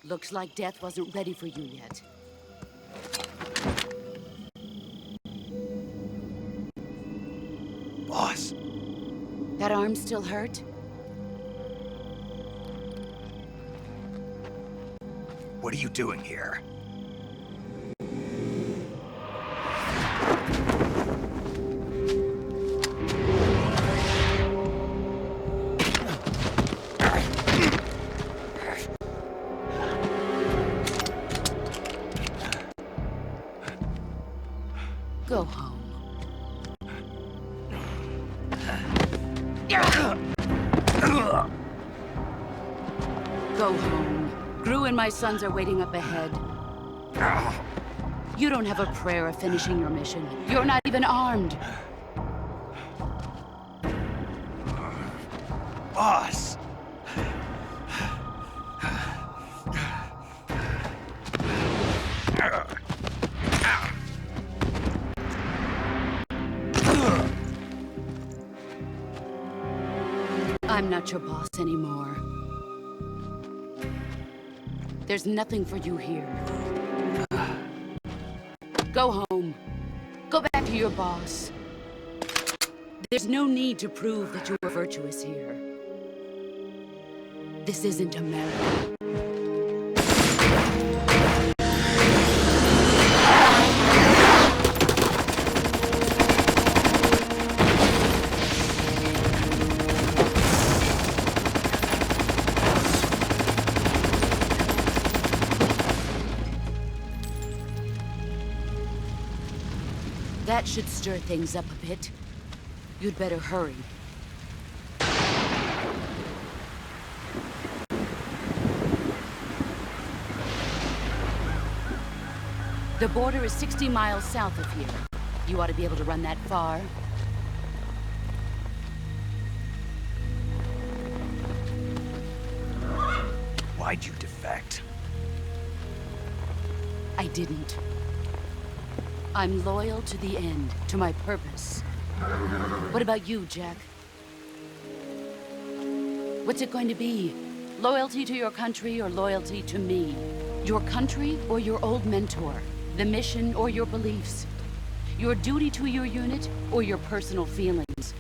Looks like death wasn't ready for you yet. Boss. That arm still hurt? What are you doing here? Go home. Go home. Gru and my sons are waiting up ahead. You don't have a prayer of finishing your mission. You're not even armed. Boss! I'm not your boss anymore. There's nothing for you here. Go home. Go back to your boss. There's no need to prove that you were virtuous here. This isn't America. That should stir things up a bit. You'd better hurry. The border is 60 miles south of here. You ought to be able to run that far. Why'd you defect? I didn't. I'm loyal to the end, to my purpose. What about you, Jack? What's it going to be? Loyalty to your country or loyalty to me? Your country or your old mentor? The mission or your beliefs? Your duty to your unit or your personal feelings?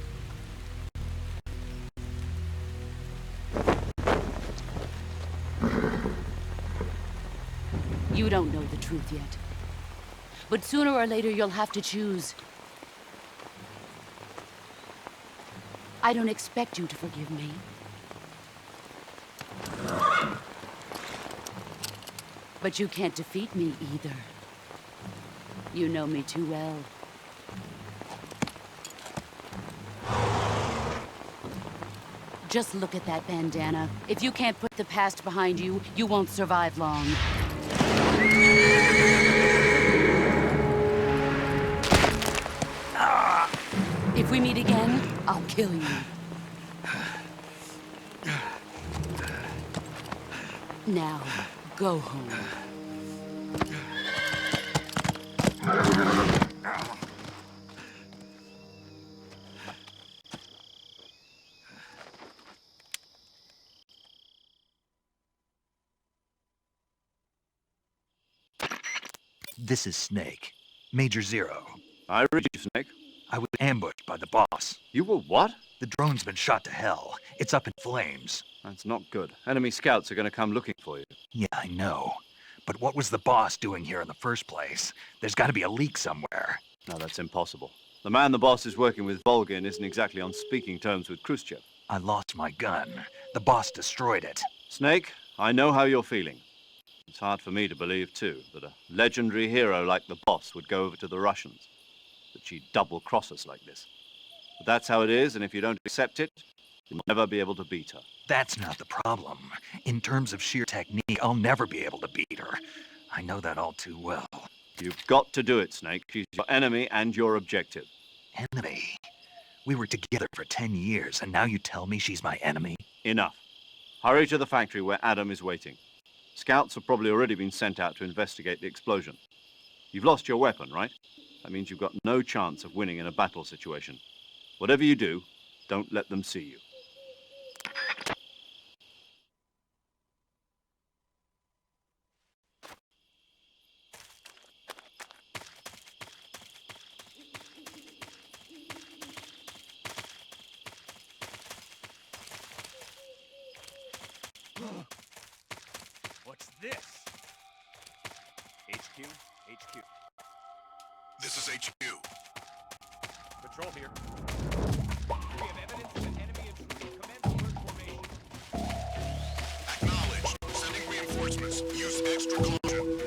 You don't know the truth yet. But sooner or later, you'll have to choose. I don't expect you to forgive me. But you can't defeat me either. You know me too well. Just look at that bandana. If you can't put the past behind you, you won't survive long. If we meet again, I'll kill you. Now, go home. This is Snake. Major Zero. I read you, Snake. I was ambushed by the boss. You were what? The drone's been shot to hell. It's up in flames. That's not good. Enemy scouts are going to come looking for you. Yeah, I know. But what was the boss doing here in the first place? There's got to be a leak somewhere. No, that's impossible. The man the boss is working with, Volgin, isn't exactly on speaking terms with Khrushchev. I lost my gun. The boss destroyed it. Snake, I know how you're feeling. It's hard for me to believe, too, that a legendary hero like the boss would go over to the Russians. That she'd double-cross us like this. But that's how it is, and if you don't accept it, you'll never be able to beat her. That's not the problem. In terms of sheer technique, I'll never be able to beat her. I know that all too well. You've got to do it, Snake. She's your enemy and your objective. Enemy? We were together for 10 years, and now you tell me she's my enemy? Enough. Hurry to the factory where Adam is waiting. Scouts have probably already been sent out to investigate the explosion. You've lost your weapon, right? That means you've got no chance of winning in a battle situation. Whatever you do, don't let them see you. this? HQ? HQ. This is HQ. Patrol here. We have evidence of an enemy intrusion. Commence alert formation. Acknowledged. Sending reinforcements. Use extra caution.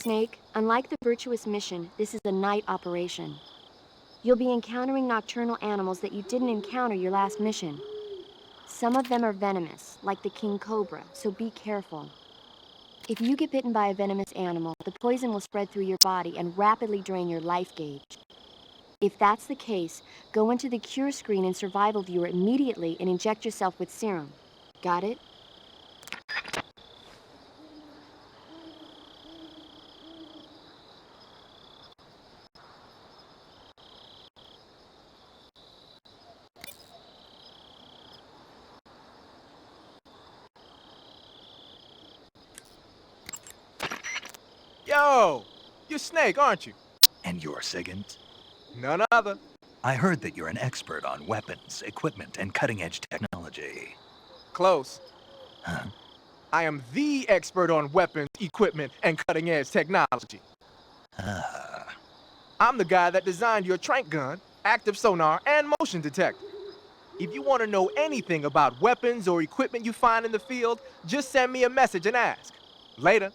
Snake, unlike the Virtuous mission, this is a night operation. You'll be encountering nocturnal animals that you didn't encounter your last mission. Some of them are venomous, like the king cobra, so be careful. If you get bitten by a venomous animal, the poison will spread through your body and rapidly drain your life gauge. If that's the case, go into the cure screen and survival viewer immediately and inject yourself with serum. Got it? Yo! You're Snake, aren't you? And you're Sigint? None other. I heard that you're an expert on weapons, equipment, and cutting-edge technology. Close. Huh? I am the expert on weapons, equipment, and cutting-edge technology. Ah. I'm the guy that designed your trank gun, active sonar, and motion detector. If you want to know anything about weapons or equipment you find in the field, just send me a message and ask. Later.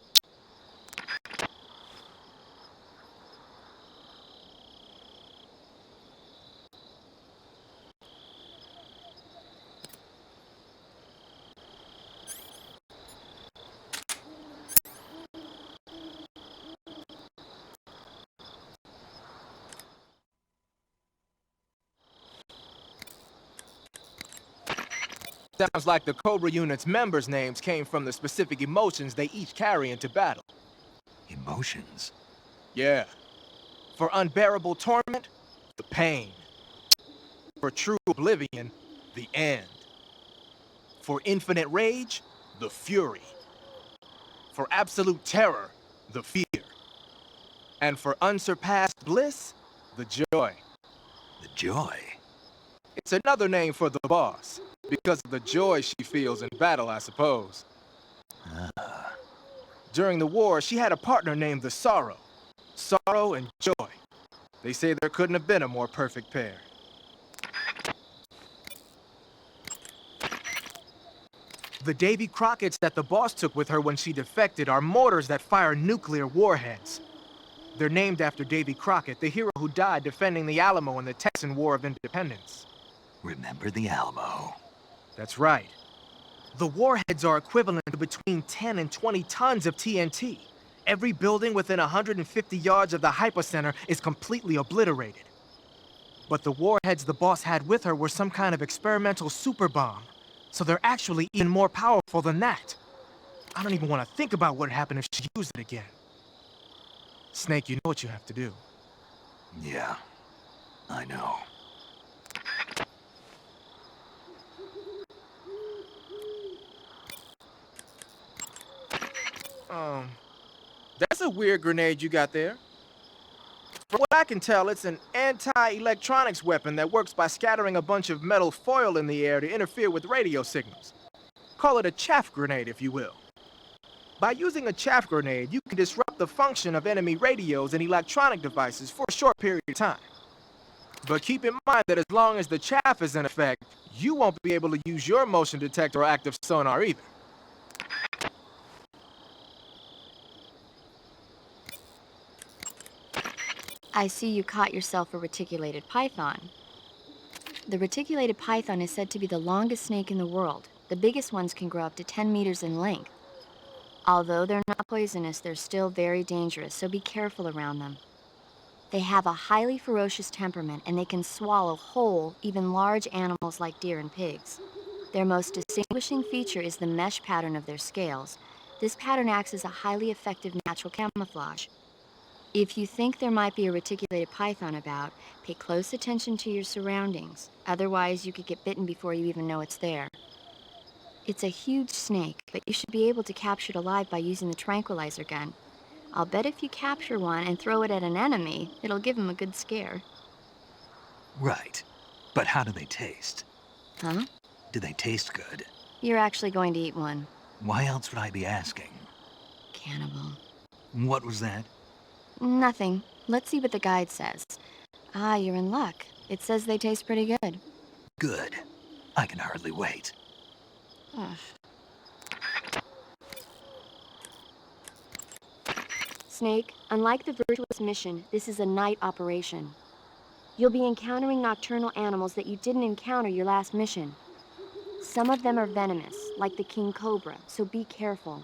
Sounds like the Cobra unit's members' names came from the specific emotions they each carry into battle. Emotions? Yeah. For unbearable torment, the pain. For true oblivion, the end. For infinite rage, the fury. For absolute terror, the fear. And for unsurpassed bliss, the joy. The joy? It's another name for the boss, because of the joy she feels in battle, I suppose. Ah. During the war, she had a partner named the Sorrow. Sorrow and joy. They say there couldn't have been a more perfect pair. The Davy Crockett's that the boss took with her when she defected are mortars that fire nuclear warheads. They're named after Davy Crockett, the hero who died defending the Alamo in the Texan War of Independence. Remember the Alamo. That's right. The warheads are equivalent to between 10 and 20 tons of TNT. Every building within 150 yards of the hypocenter is completely obliterated. But the warheads the boss had with her were some kind of experimental super bomb, so they're actually even more powerful than that. I don't even want to think about what would happen if she used it again. Snake, you know what you have to do. Yeah, I know. That's a weird grenade you got there. From what I can tell, it's an anti-electronics weapon that works by scattering a bunch of metal foil in the air to interfere with radio signals. Call it a chaff grenade, if you will. By using a chaff grenade, you can disrupt the function of enemy radios and electronic devices for a short period of time. But keep in mind that as long as the chaff is in effect, you won't be able to use your motion detector or active sonar either. I see you caught yourself a reticulated python. The reticulated python is said to be the longest snake in the world. The biggest ones can grow up to 10 meters in length. Although they're not poisonous, they're still very dangerous, so be careful around them. They have a highly ferocious temperament, and they can swallow whole, even large animals like deer and pigs. Their most distinguishing feature is the mesh pattern of their scales. This pattern acts as a highly effective natural camouflage. If you think there might be a reticulated python about, pay close attention to your surroundings. Otherwise, you could get bitten before you even know it's there. It's a huge snake, but you should be able to capture it alive by using the tranquilizer gun. I'll bet if you capture one and throw it at an enemy, it'll give him a good scare. Right. But how do they taste? Huh? Do they taste good? You're actually going to eat one. Why else would I be asking? Cannibal. What was that? Nothing. Let's see what the guide says. Ah, you're in luck. It says they taste pretty good. Good. I can hardly wait. Snake, unlike the Virtuous mission, this is a night operation. You'll be encountering nocturnal animals that you didn't encounter your last mission. Some of them are venomous, like the king cobra, so be careful.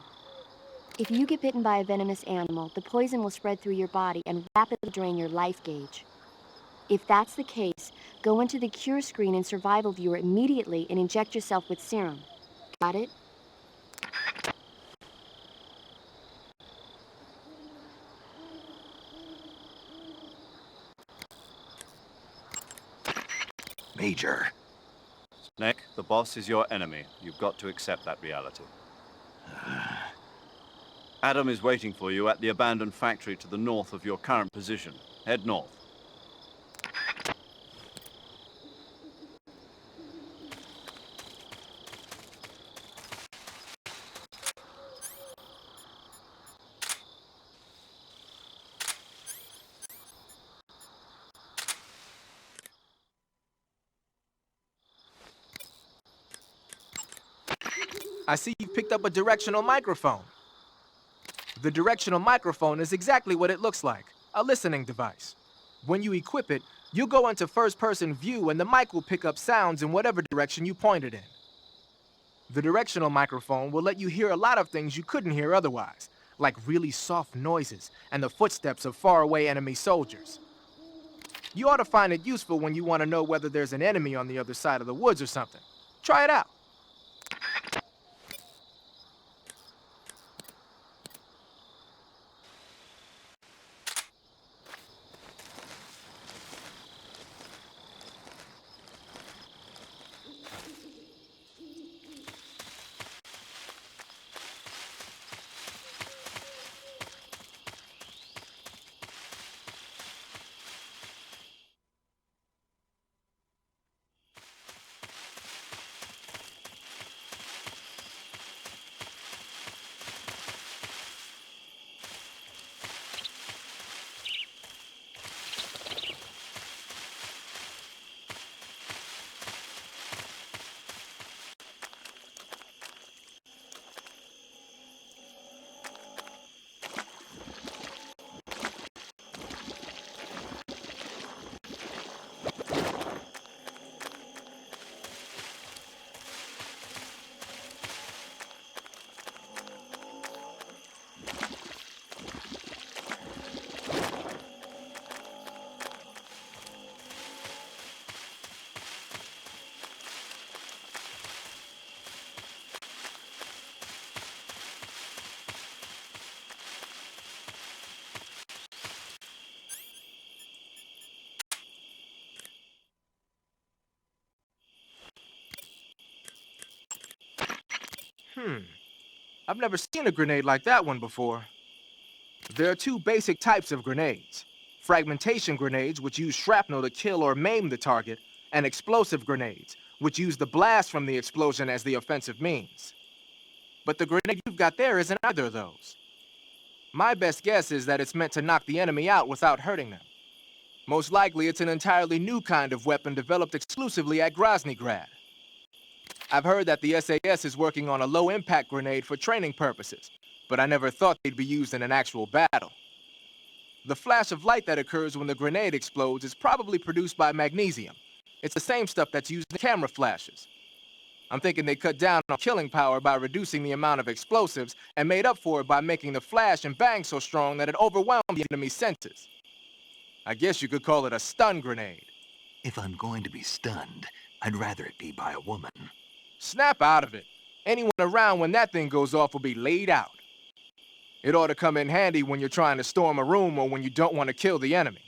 If you get bitten by a venomous animal, the poison will spread through your body and rapidly drain your life gauge. If that's the case, go into the cure screen and survival viewer immediately and inject yourself with serum. Got it? Major. Snake, the boss is your enemy. You've got to accept that reality. Adam is waiting for you at the abandoned factory to the north of your current position. Head north. I see you picked up a directional microphone. The directional microphone is exactly what it looks like, a listening device. When you equip it, you'll go into first-person view and the mic will pick up sounds in whatever direction you point it in. The directional microphone will let you hear a lot of things you couldn't hear otherwise, like really soft noises and the footsteps of faraway enemy soldiers. You ought to find it useful when you want to know whether there's an enemy on the other side of the woods or something. Try it out. I've never seen a grenade like that one before. There are two basic types of grenades. Fragmentation grenades, which use shrapnel to kill or maim the target, and explosive grenades, which use the blast from the explosion as the offensive means. But the grenade you've got there isn't either of those. My best guess is that it's meant to knock the enemy out without hurting them. Most likely it's an entirely new kind of weapon developed exclusively at Groznygrad. I've heard that the SAS is working on a low-impact grenade for training purposes, but I never thought they'd be used in an actual battle. The flash of light that occurs when the grenade explodes is probably produced by magnesium. It's the same stuff that's used in camera flashes. I'm thinking they cut down on killing power by reducing the amount of explosives and made up for it by making the flash and bang so strong that it overwhelmed the enemy's senses. I guess you could call it a stun grenade. If I'm going to be stunned, I'd rather it be by a woman. Snap out of it. Anyone around when that thing goes off will be laid out. It ought to come in handy when you're trying to storm a room or when you don't want to kill the enemy.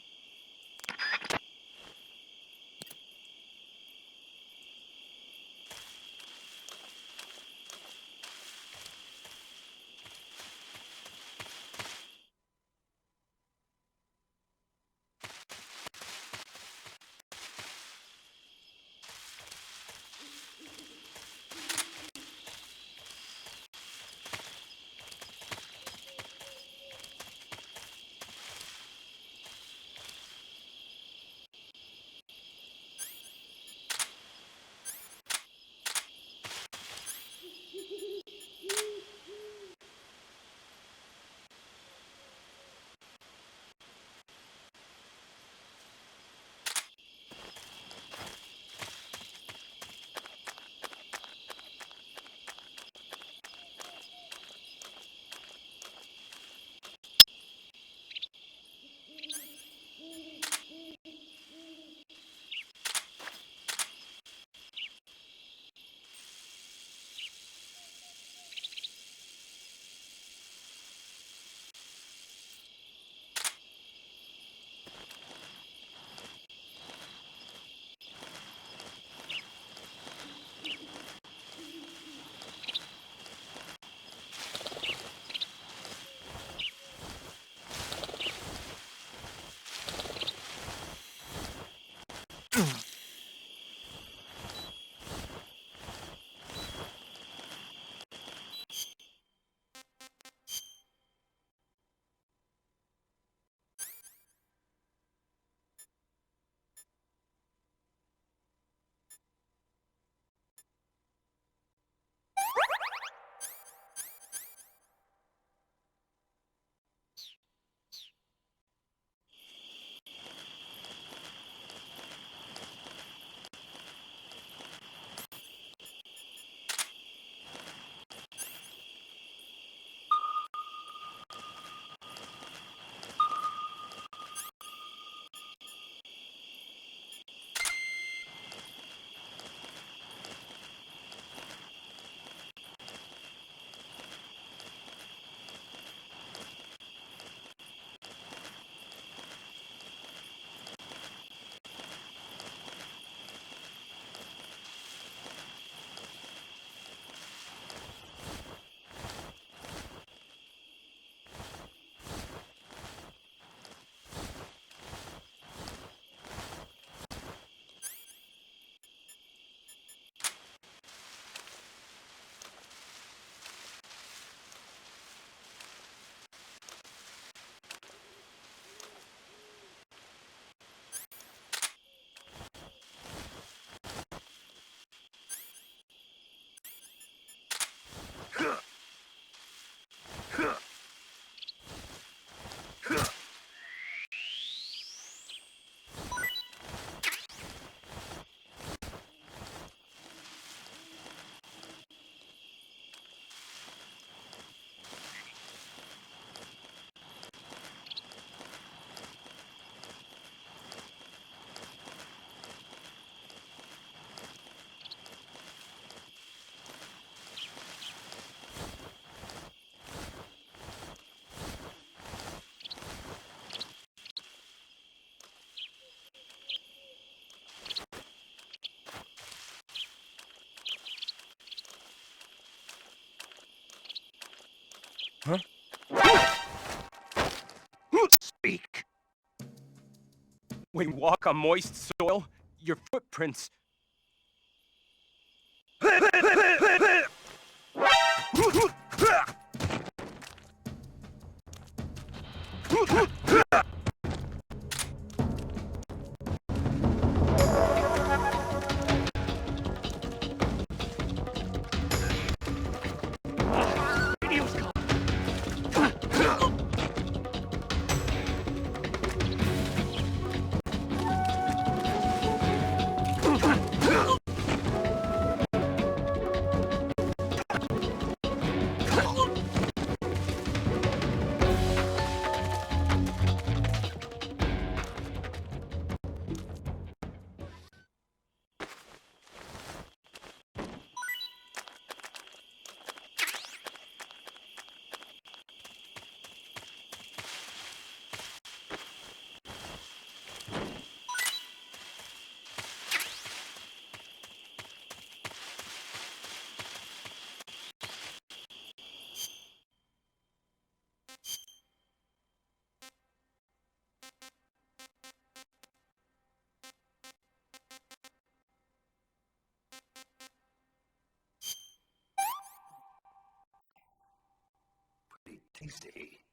When you walk on moist soil, your footprints... Tasty.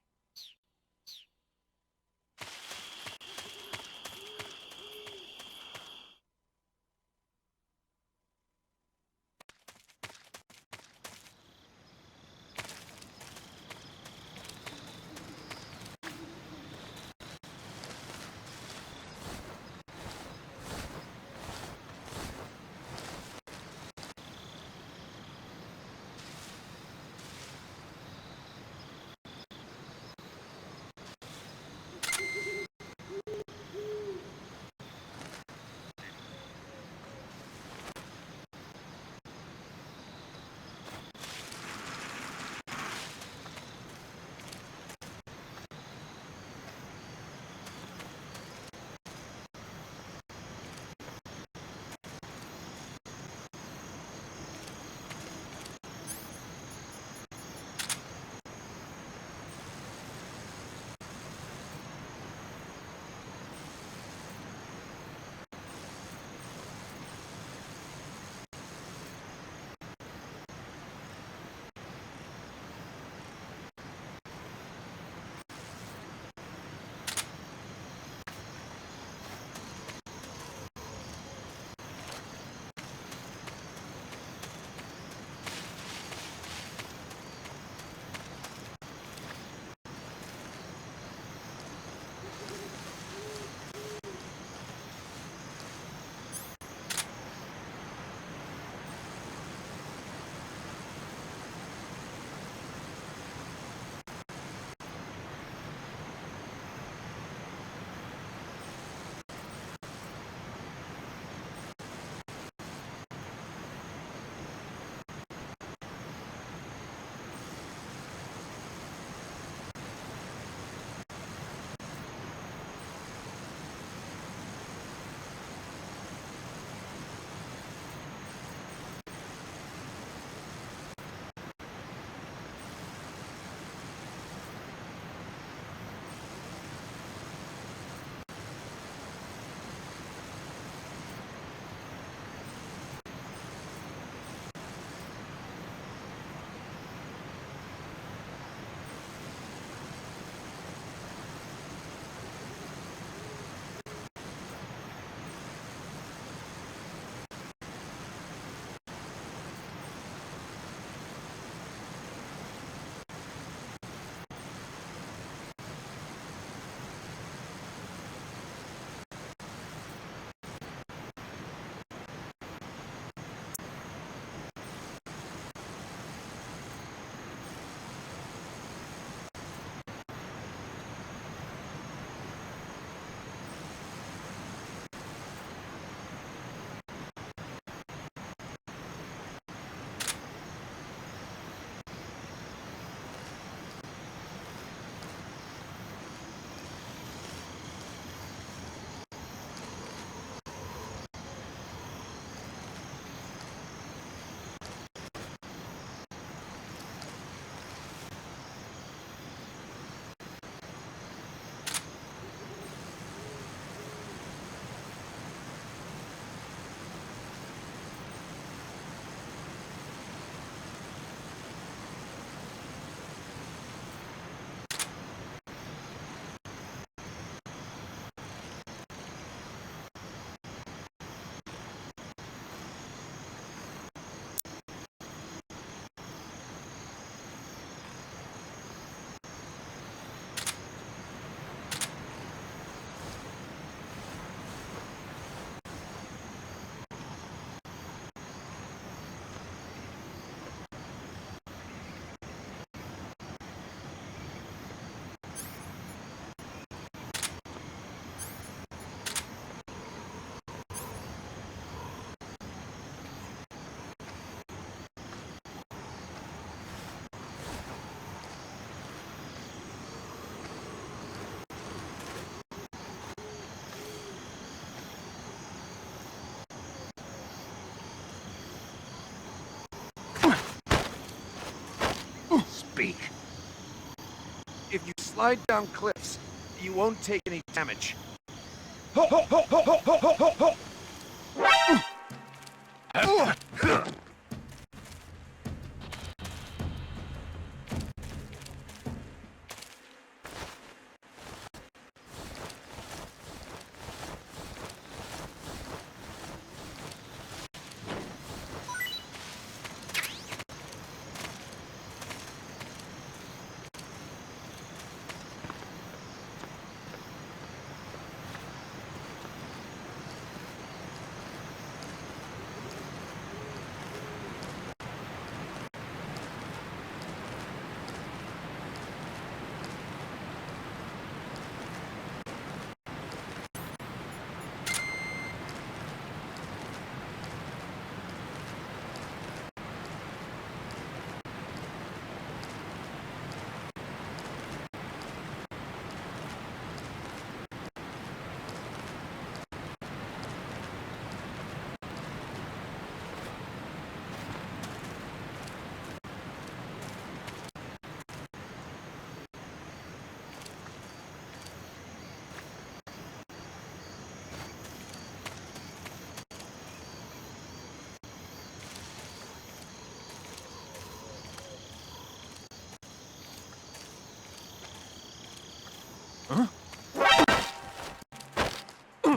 Slide down cliffs. You won't take any damage.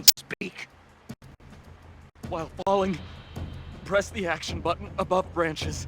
Speak. While falling, press the action button above branches.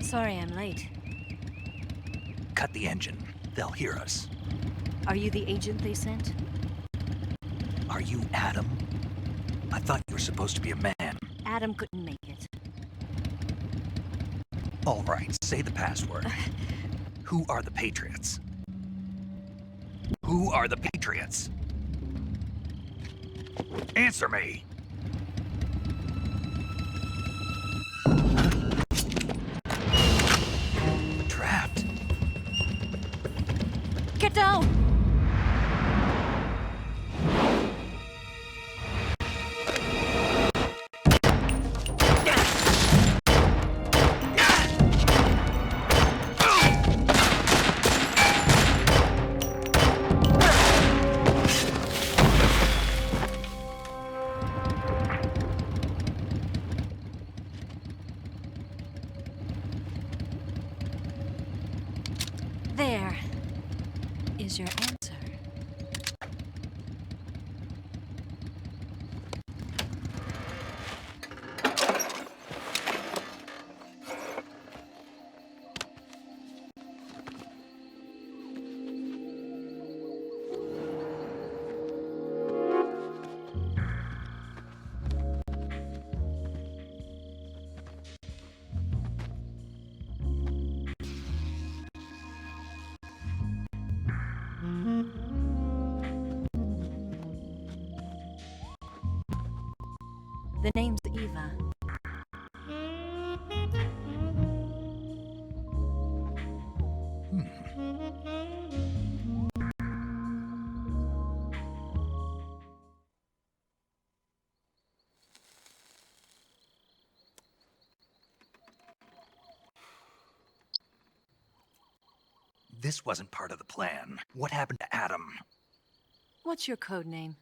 Sorry I'm late. Cut the engine. They'll hear us. Are you the agent they sent? Are you Adam? I thought you were supposed to be a man. Adam couldn't make it. All right, say the password. Who are the Patriots? Who are the Patriots? Answer me! Trapped. Get down! There is your answer. The name's Eva. This wasn't part of the plan. What happened to Adam? What's your code name?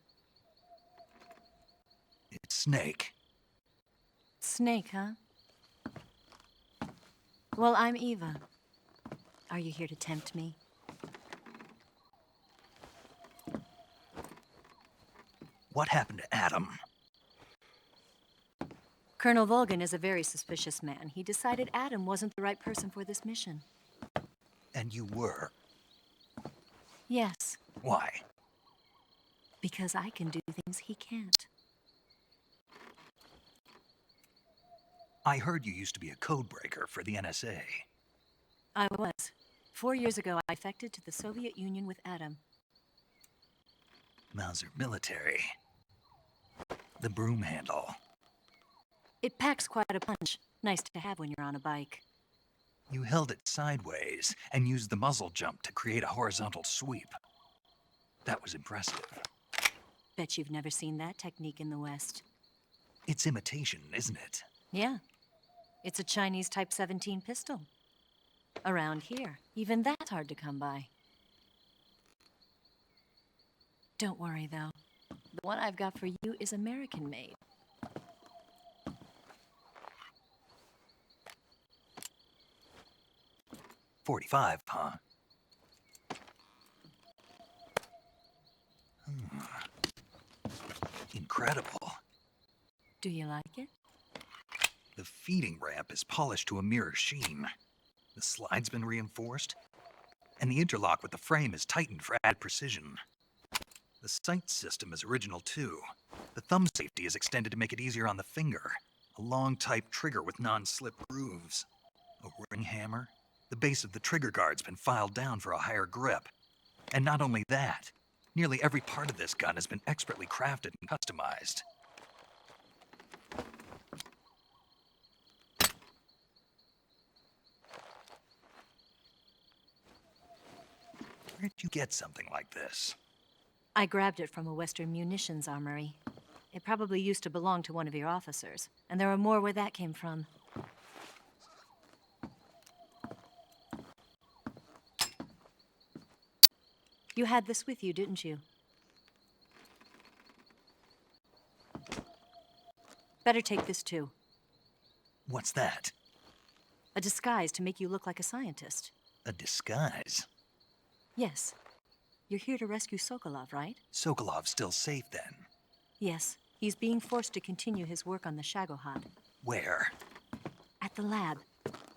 It's Snake. Snake, huh? Well, I'm Eva. Are you here to tempt me? What happened to Adam? Colonel Volgan is a very suspicious man. He decided Adam wasn't the right person for this mission. And you were. Yes, Why? because I can do things he can't. I heard you used to be a codebreaker for the NSA. I was. 4 years ago, I defected to the Soviet Union with Adam. Mauser military. The broom handle. It packs quite a punch. Nice to have when you're on a bike. You held it sideways and used the muzzle jump to create a horizontal sweep. That was impressive. Bet you've never seen that technique in the West. It's imitation, isn't it? Yeah. It's a Chinese Type 17 pistol. Around here, even that's hard to come by. Don't worry, though. The one I've got for you is American-made. .45, huh? Incredible. Do you like it? The feeding ramp is polished to a mirror sheen. The slide's been reinforced, and the interlock with the frame is tightened for added precision. The sight system is original too. The thumb safety is extended to make it easier on the finger. A long type trigger with non-slip grooves. A ring hammer. The base of the trigger guard's been filed down for a higher grip. And not only that, nearly every part of this gun has been expertly crafted and customized. Where'd you get something like this? I grabbed it from a Western munitions armory. It probably used to belong to one of your officers, and there are more where that came from. You had this with you, didn't you? Better take this too. What's that? A disguise to make you look like a scientist. A disguise? Yes, You're here to rescue Sokolov, right? Sokolov's still safe then. Yes. He's being forced to continue his work on the Shagohod. Where? At the lab.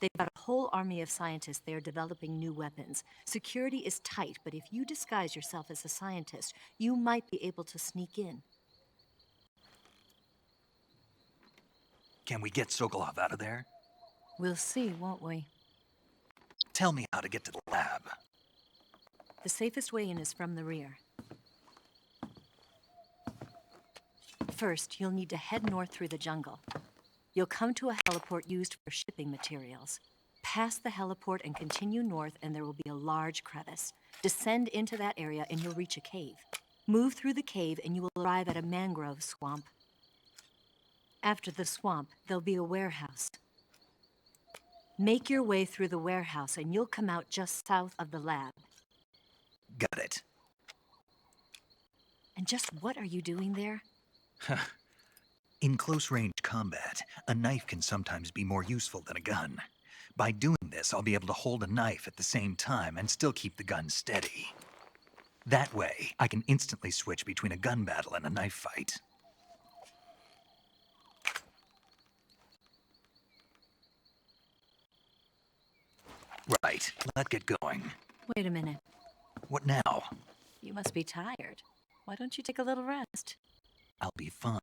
They've got a whole army of scientists there developing new weapons. Security is tight, but if you disguise yourself as a scientist, you might be able to sneak in. Can we get Sokolov out of there? We'll see, won't we? Tell me how to get to the lab. The safest way in is from the rear. First, you'll need to head north through the jungle. You'll come to a heliport used for shipping materials. Pass the heliport and continue north, and there will be a large crevice. Descend into that area, and you'll reach a cave. Move through the cave, and you will arrive at a mangrove swamp. After the swamp, there'll be a warehouse. Make your way through the warehouse, and you'll come out just south of the lab. Got it. And just what are you doing there? In close-range combat, a knife can sometimes be more useful than a gun. By doing this, I'll be able to hold a knife at the same time and still keep the gun steady. That way, I can instantly switch between a gun battle and a knife fight. Right, let's get going. Wait a minute. What now? You must be tired. Why don't you take a little rest? I'll be fine.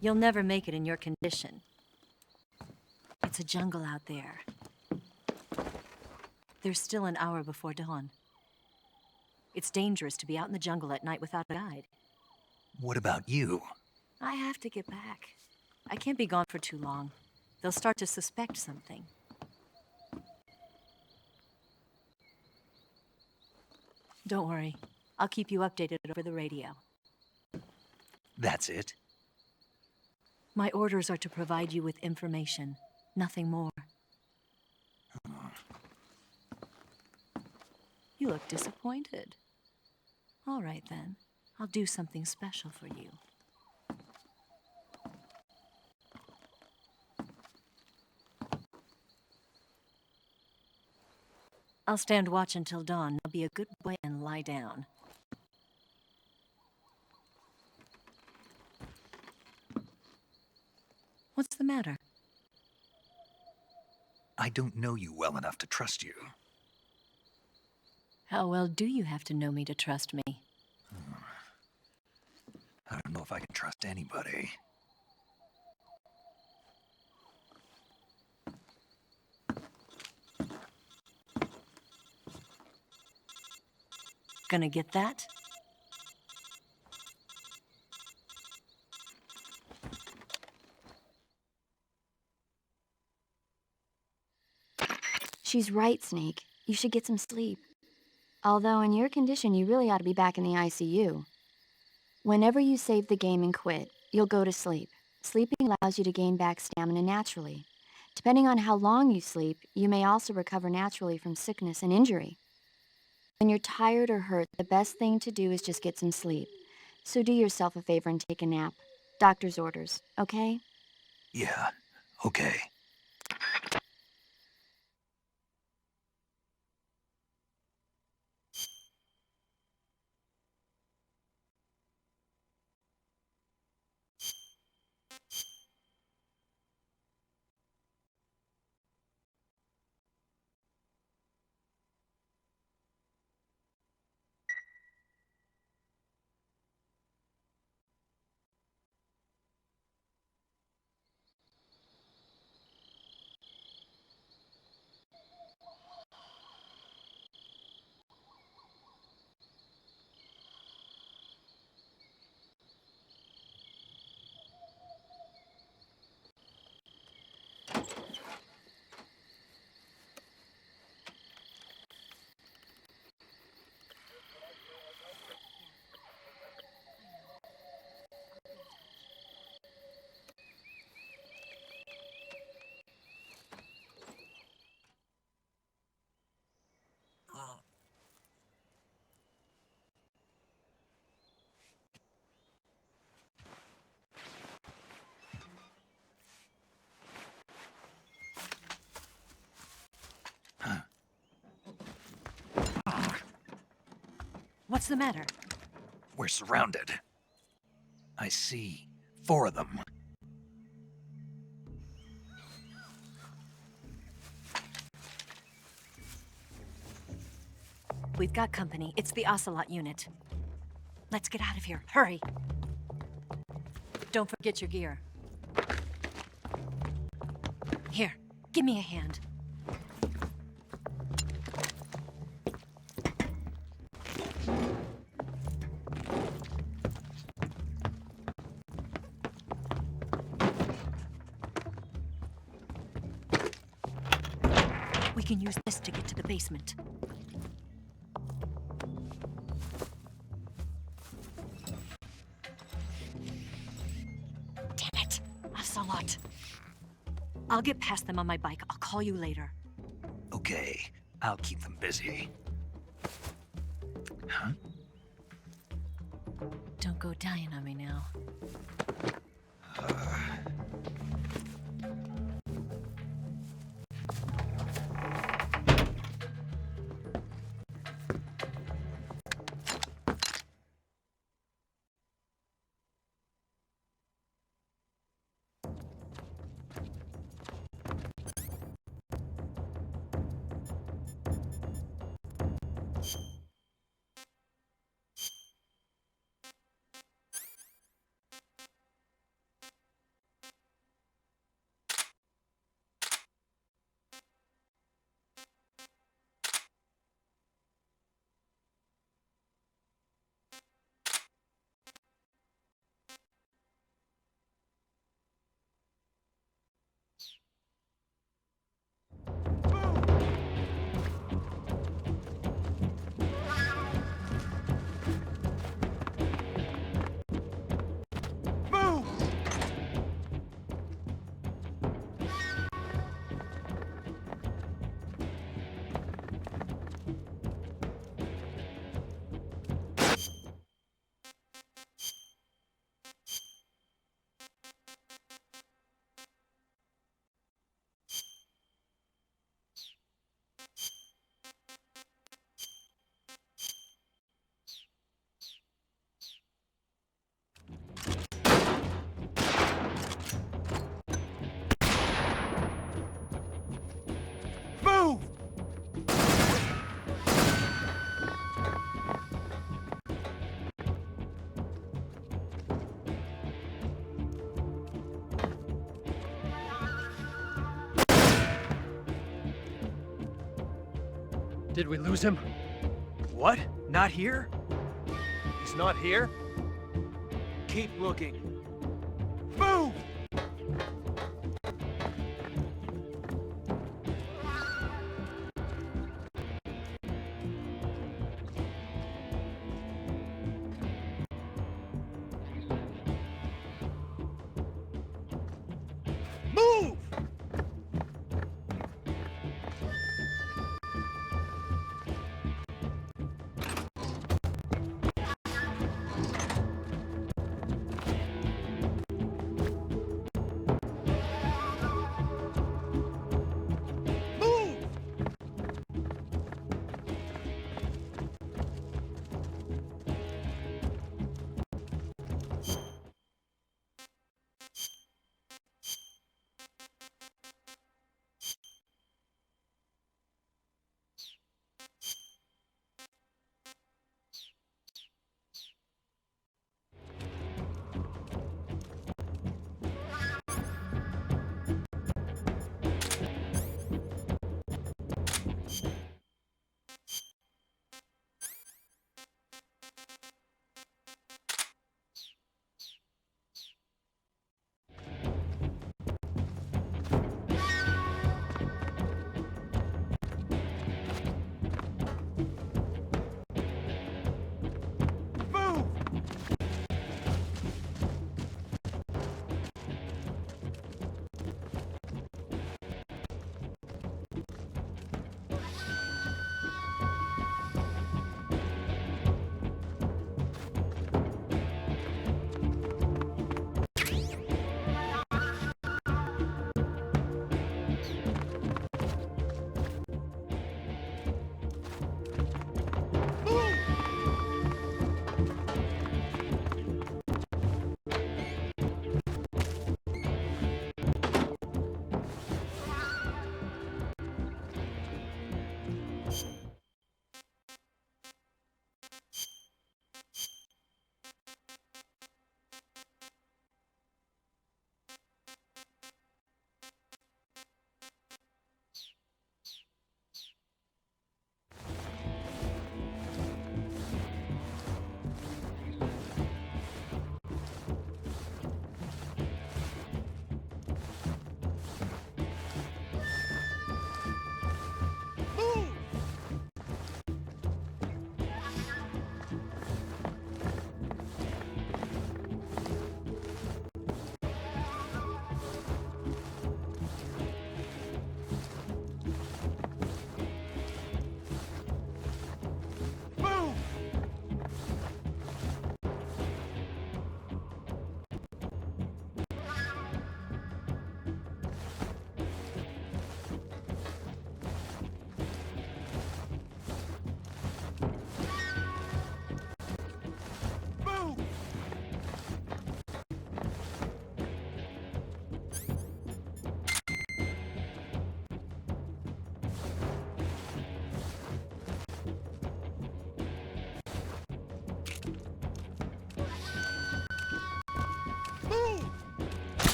You'll never make it in your condition. It's a jungle out there. There's still an hour before dawn. It's dangerous to be out in the jungle at night without a guide. What about you? I have to get back. I can't be gone for too long. They'll start to suspect something. Don't worry. I'll keep you updated over the radio. That's it? My orders are to provide you with information, nothing more. You look disappointed. All right, then. I'll do something special for you. I'll stand watch until dawn. Now be a good boy and lie down. What's the matter? I don't know you well enough to trust you. How well do you have to know me to trust me? I don't know if I can trust anybody. Gonna get that? She's right, Snake. You should get some sleep. Although in your condition, you really ought to be back in the ICU. Whenever you save the game and quit, you'll go to sleep. Sleeping allows you to gain back stamina naturally. Depending on how long you sleep, you may also recover naturally from sickness and injury. When you're tired or hurt, the best thing to do is just get some sleep. So do yourself a favor and take a nap. Doctor's orders, okay? Yeah, okay. What's the matter? We're surrounded. I see 4 of them. We've got company. It's the Ocelot unit. Let's get out of here. Hurry! Don't forget your gear. Here, give me a hand. We can use this to get to the basement. Damn it! Ocelot. I'll get past them on my bike. I'll call you later. Okay, I'll keep them busy. Huh? Don't go dying on me now. Did we lose him? What? Not here? He's not here? Keep looking. Move! Move!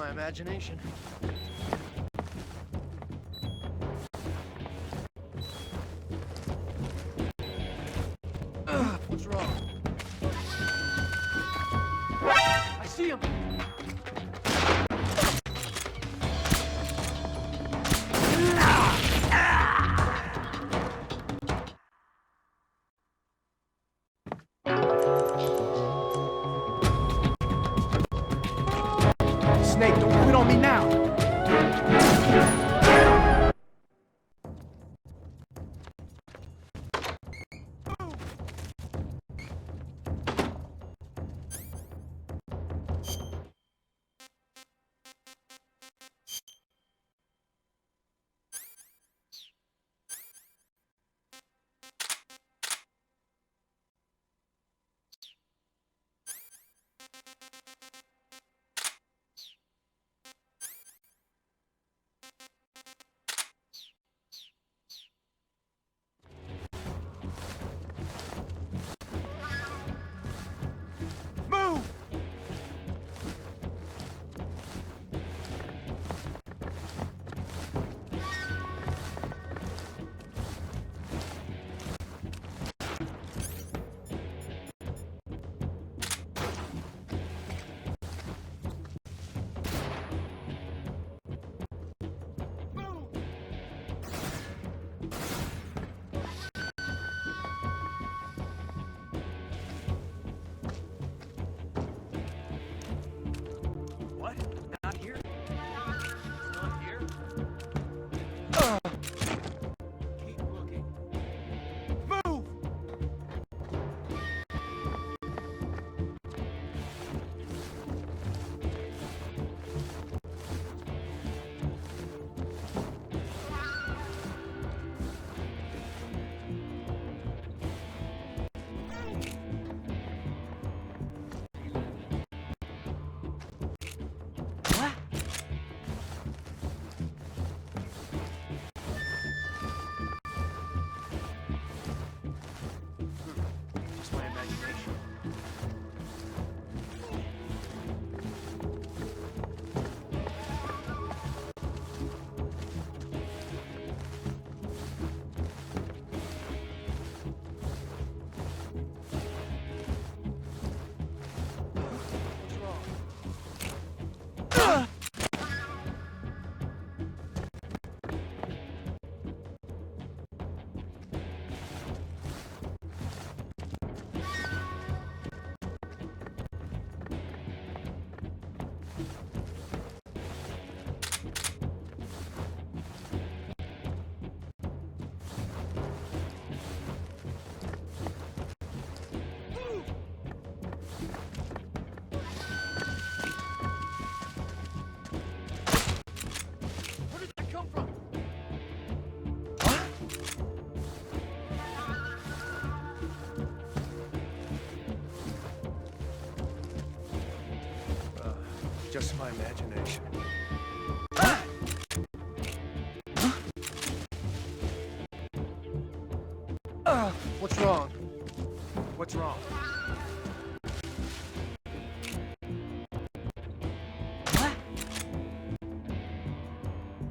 my imagination. What's wrong? I see him! Snake, don't quit on me now! Move! What? Not here? Not here? Keep looking. Move! What? Just my imagination. What's wrong? Where did that come from? Just my imagination. What's wrong? What's wrong? What?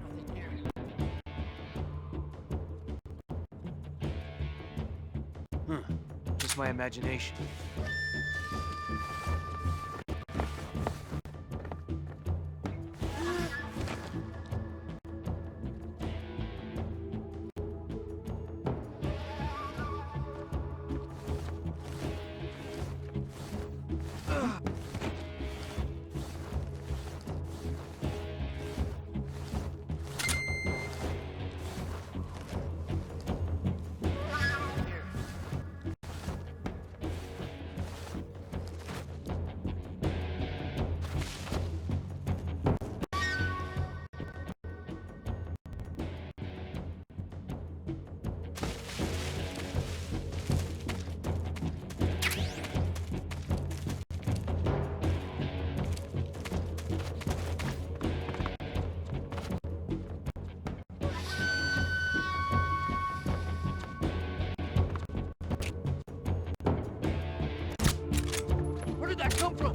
Nothing here. Just my imagination. Where did that come from?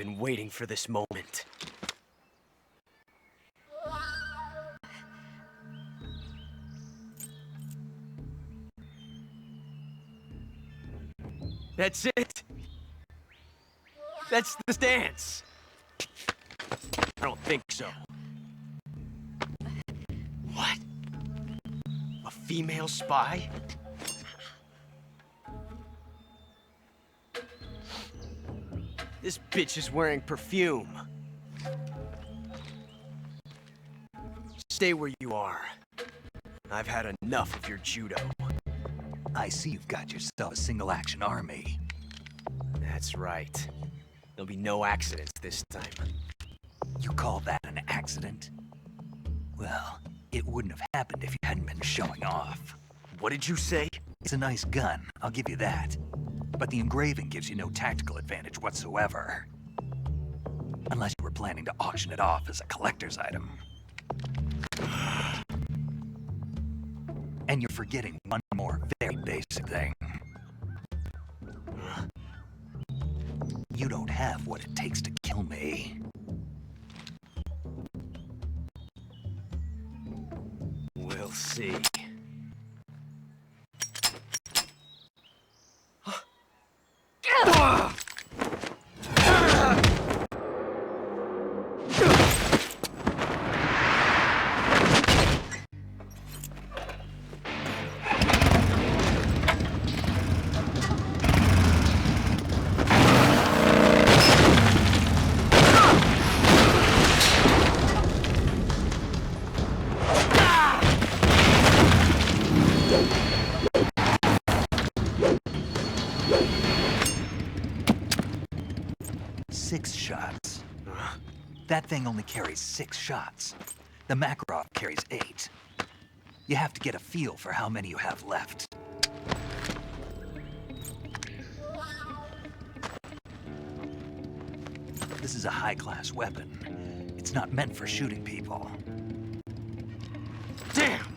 been waiting for this moment. That's it. That's the dance. I don't think so. What? A female spy? This bitch is wearing perfume. Stay where you are. I've had enough of your judo. I see you've got yourself a single-action army. That's right. There'll be no accidents this time. You call that an accident? Well, it wouldn't have happened if you hadn't been showing off. What did you say? It's a nice gun, I'll give you that. But the engraving gives you no tactical advantage whatsoever. Unless you were planning to auction it off as a collector's item. And you're forgetting one more very basic thing. You don't have what it takes to kill me. We'll see. Six shots. That thing only carries 6 shots. The Makarov carries 8. You have to get a feel for how many you have left. This is a high-class weapon. It's not meant for shooting people. Damn!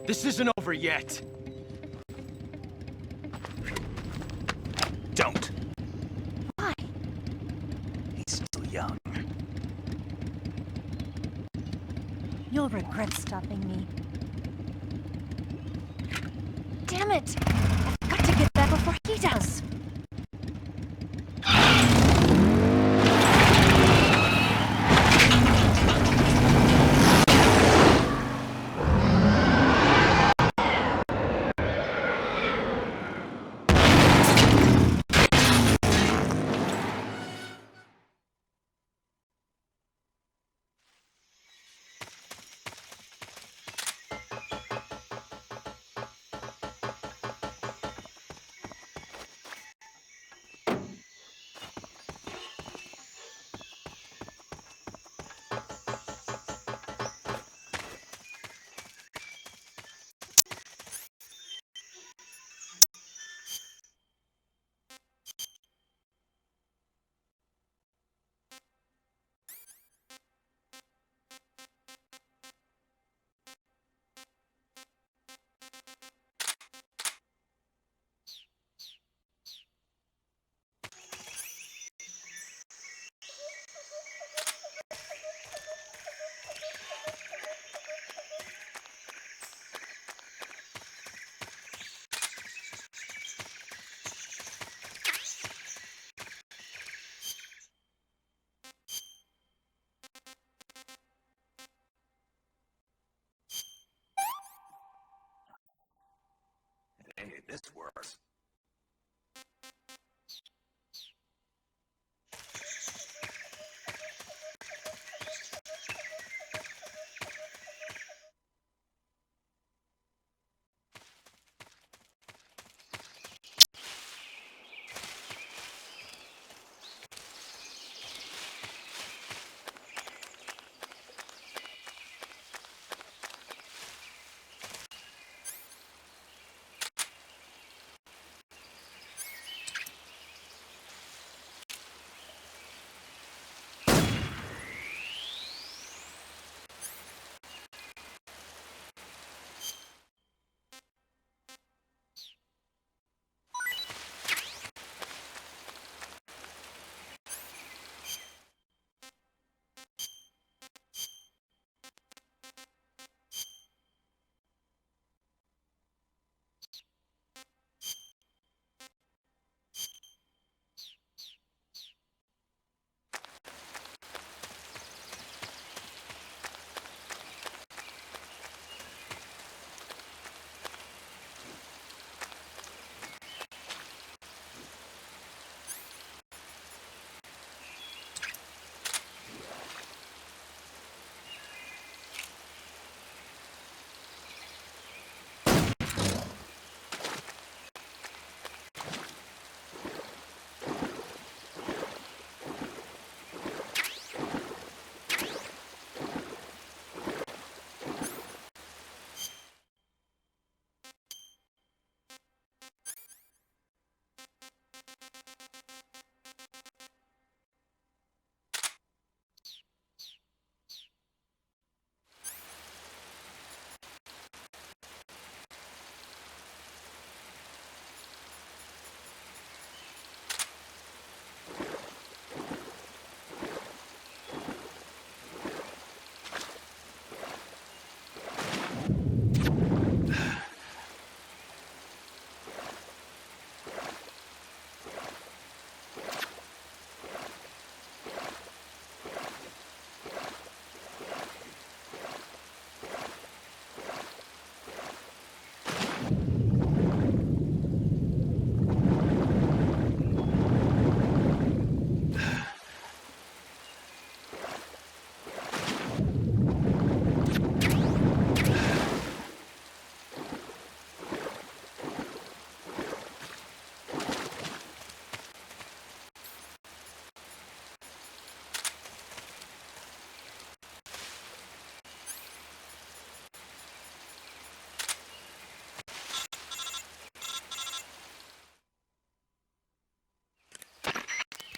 This isn't over yet. Don't. Why? He's still young. You'll regret stopping me. Damn it! I've got to get back before he does. Hey, this works.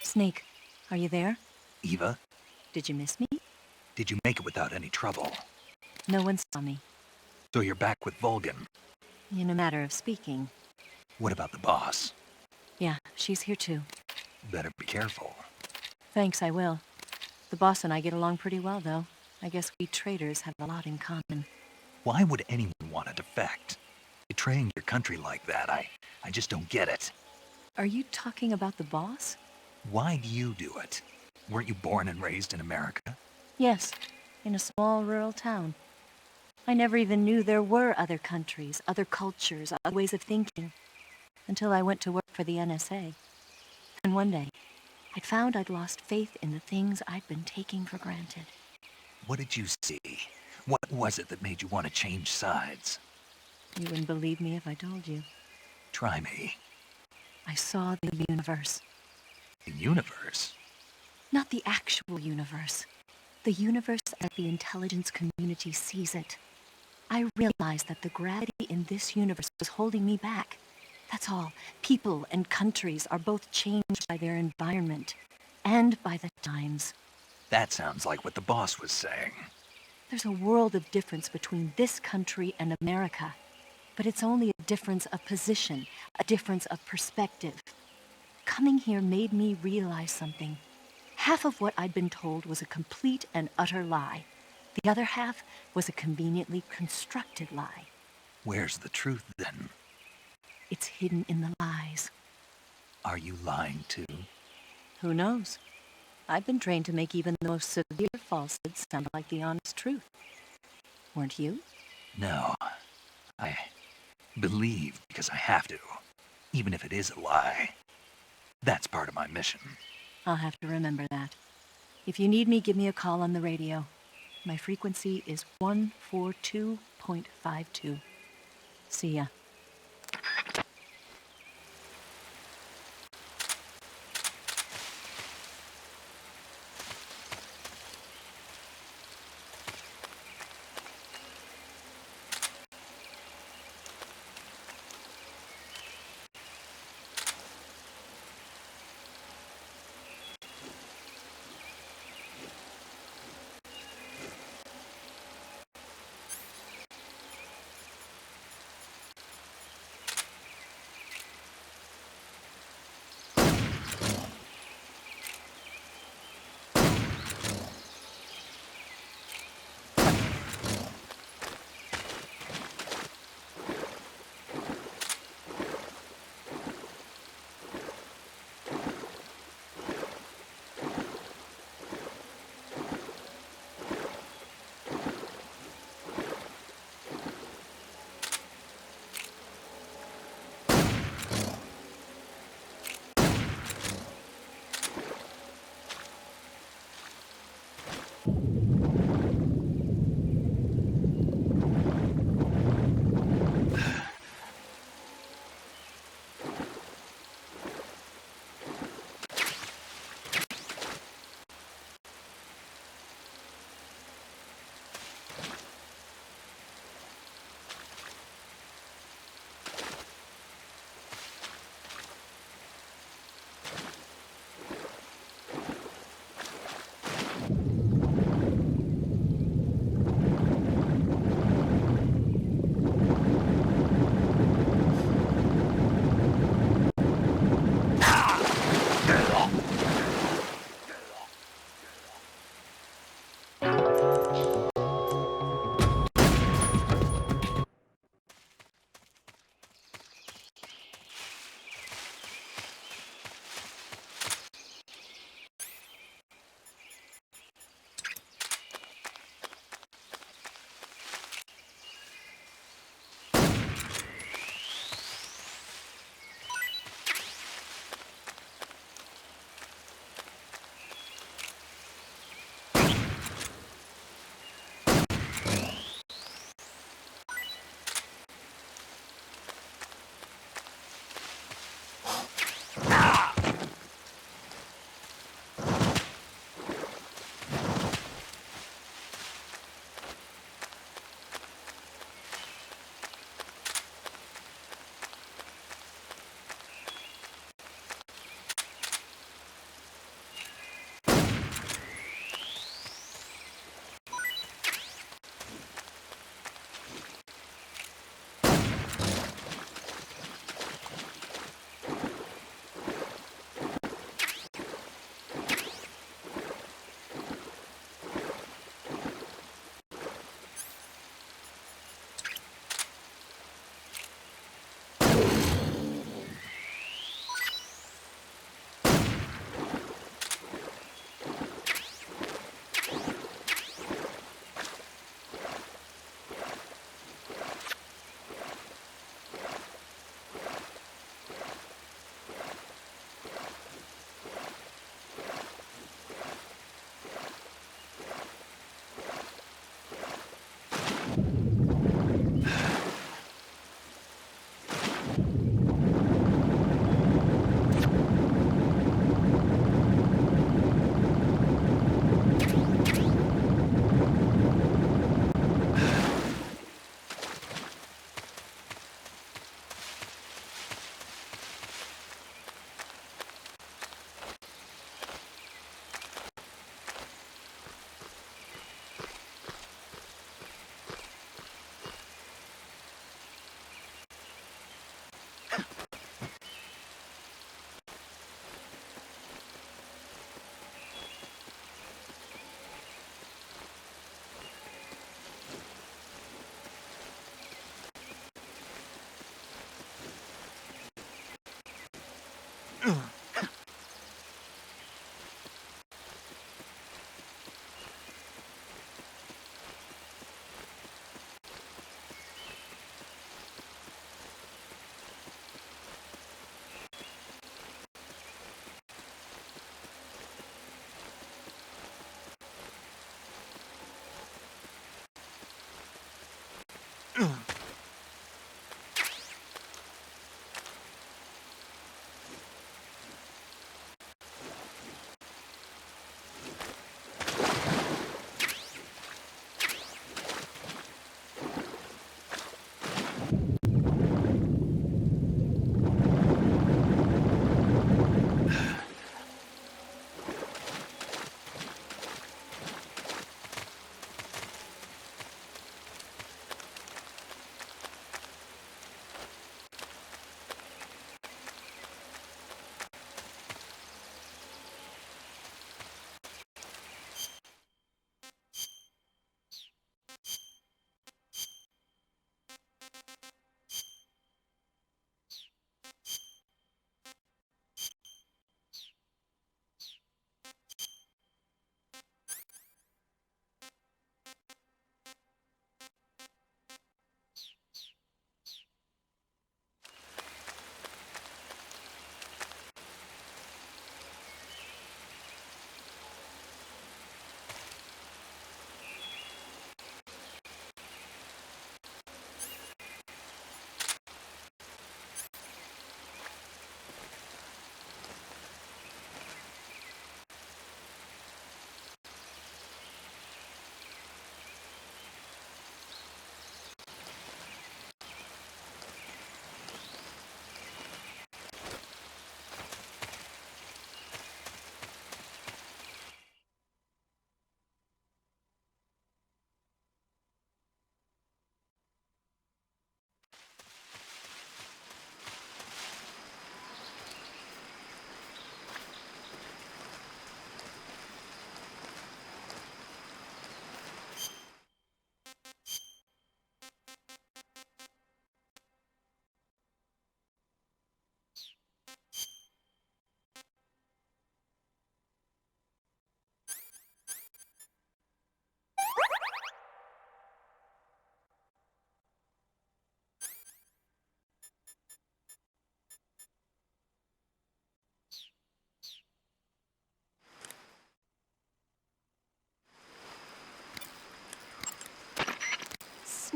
Snake, are you there? Eva, Did you miss me? did you make it without any trouble? No one saw me. So you're back with Vulcan. In a matter of speaking. What about the boss? Yeah, she's here too. Better be careful. Thanks, I will. The boss and I get along pretty well, though. I guess we traitors have a lot in common. Why would anyone want to defect? Betraying your country like that, I just don't get it. Are you talking about the boss? Why do you do it? Weren't you born and raised in America? Yes, in a small rural town. I never even knew there were other countries, other cultures, other ways of thinking, until I went to work for the NSA. And one day, I'd found I'd lost faith in the things I'd been taking for granted. What did you see? What was it that made you want to change sides? You wouldn't believe me if I told you. Try me. I saw the universe. The universe? Not the actual universe. The universe as the intelligence community sees it. I realized that the gravity in this universe was holding me back. That's all. People and countries are both changed by their environment and by the times. That sounds like what the boss was saying. There's a world of difference between this country and America. But it's only a difference of position, a difference of perspective. Coming here made me realize something. Half of what I'd been told was a complete and utter lie. The other half was a conveniently constructed lie. Where's the truth, then? It's hidden in the lies. Are you lying, too? Who knows? I've been trained to make even the most severe falsehoods sound like the honest truth. Weren't you? No. I believe because I have to, even if it is a lie. That's part of my mission. I'll have to remember that. If you need me, give me a call on the radio. My frequency is 142.52. See ya.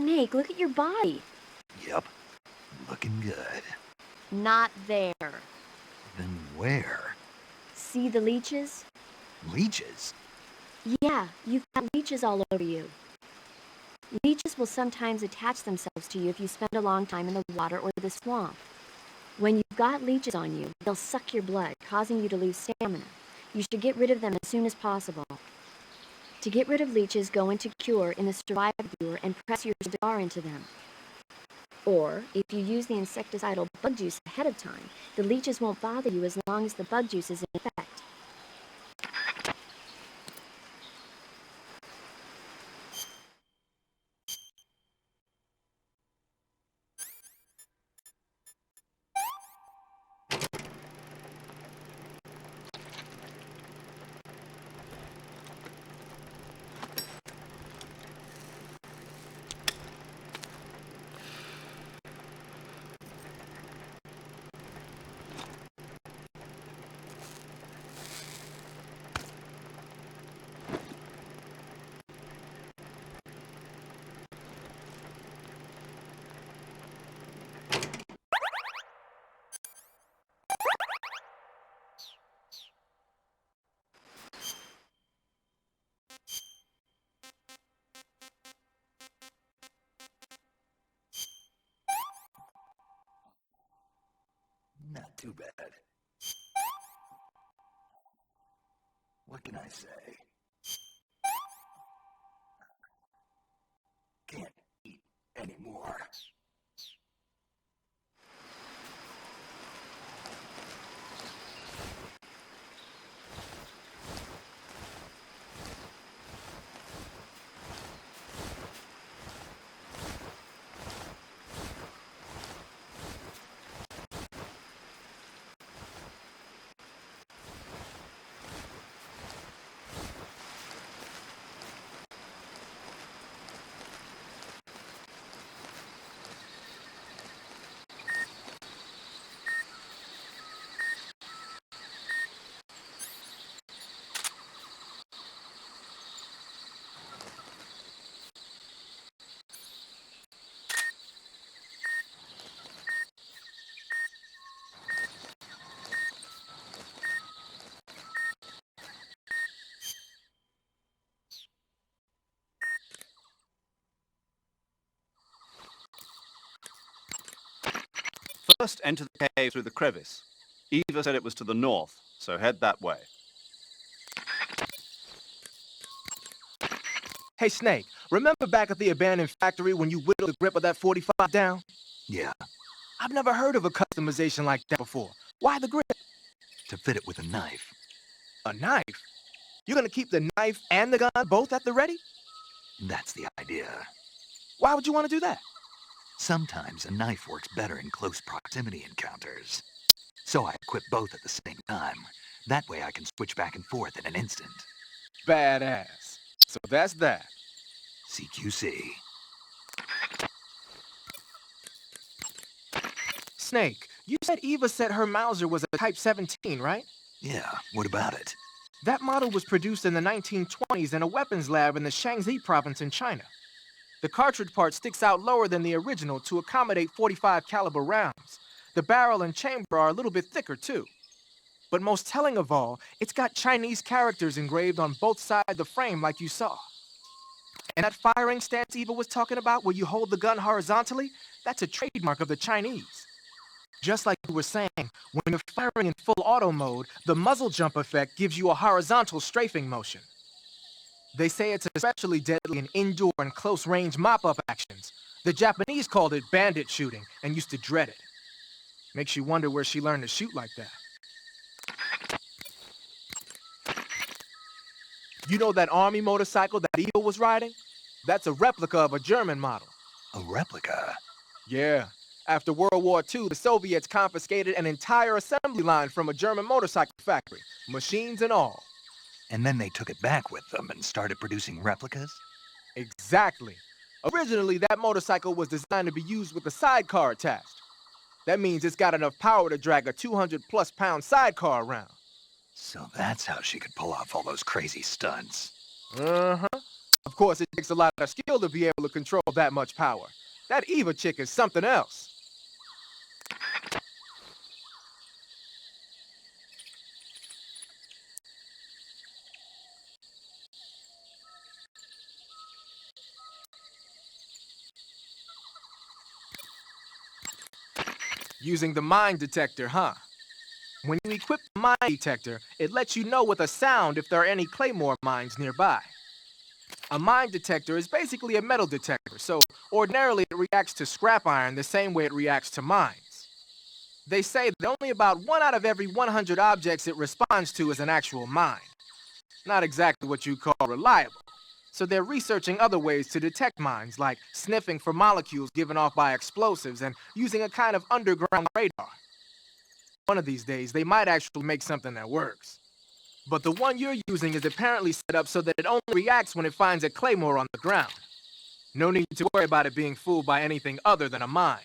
Snake, look at your body. Yep, looking good. Not there. Then where? See the leeches? Leeches? Yeah, you've got leeches all over you. Leeches will sometimes attach themselves to you if you spend a long time in the water or the swamp. When you've got leeches on you, they'll suck your blood, causing you to lose stamina. You should get rid of them as soon as possible. To get rid of leeches, go into Cure in the Survive viewer and press your cigar into them. Or, if you use the insecticidal bug juice ahead of time, the leeches won't bother you as long as the bug juice is in effect. Not too bad. What can I say? Can't eat anymore. First, enter the cave through the crevice. Eva said it was to the north, so head that way. Hey, Snake, remember back at the abandoned factory when you whittled the grip of that 45 down? Yeah, I've never heard of a customization like that before. Why the grip? to fit it with a knife. A knife? You're gonna keep the knife and the gun both at the ready? That's the idea. Why would you want to do that? Sometimes a knife works better in close proximity encounters. So I equip both at the same time. That way I can switch back and forth in an instant. Badass. So that's that. CQC. Snake, you said Eva said her Mauser was a Type 17, right? Yeah, what about it? That model was produced in the 1920s in a weapons lab in the Shaanxi province in China. The cartridge part sticks out lower than the original to accommodate 45 caliber rounds. The barrel and chamber are a little bit thicker too. But most telling of all, it's got Chinese characters engraved on both sides of the frame like you saw. And that firing stance Eva was talking about where you hold the gun horizontally, that's a trademark of the Chinese. Just like you were saying, when you're firing in full auto mode, the muzzle jump effect gives you a horizontal strafing motion. They say it's especially deadly in indoor and close-range mop-up actions. The Japanese called it bandit shooting and used to dread it. Makes you wonder where she learned to shoot like that. You know that army motorcycle that Eva was riding? That's a replica of a German model. A replica? Yeah. After World War II, the Soviets confiscated an entire assembly line from a German motorcycle factory, machines and all. And then they took it back with them and started producing replicas? Exactly. Originally, that motorcycle was designed to be used with a sidecar attached. That means it's got enough power to drag a 200-plus pound sidecar around. So that's how she could pull off all those crazy stunts. Uh-huh. Of course, it takes a lot of skill to be able to control that much power. That Eva chick is something else. Using the mine detector, huh? When you equip the mine detector, it lets you know with a sound if there are any Claymore mines nearby. A mine detector is basically a metal detector, so ordinarily it reacts to scrap iron the same way it reacts to mines. They say that only about 1 out of every 100 objects it responds to is an actual mine. Not exactly what you call reliable. So they're researching other ways to detect mines, like sniffing for molecules given off by explosives and using a kind of underground radar. One of these days, they might actually make something that works. But the one you're using is apparently set up so that it only reacts when it finds a Claymore on the ground. No need to worry about it being fooled by anything other than a mine.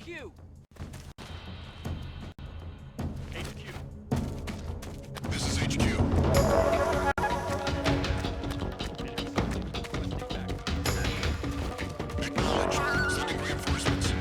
HQ! HQ. This is HQ. Acknowledged. Sending reinforcements.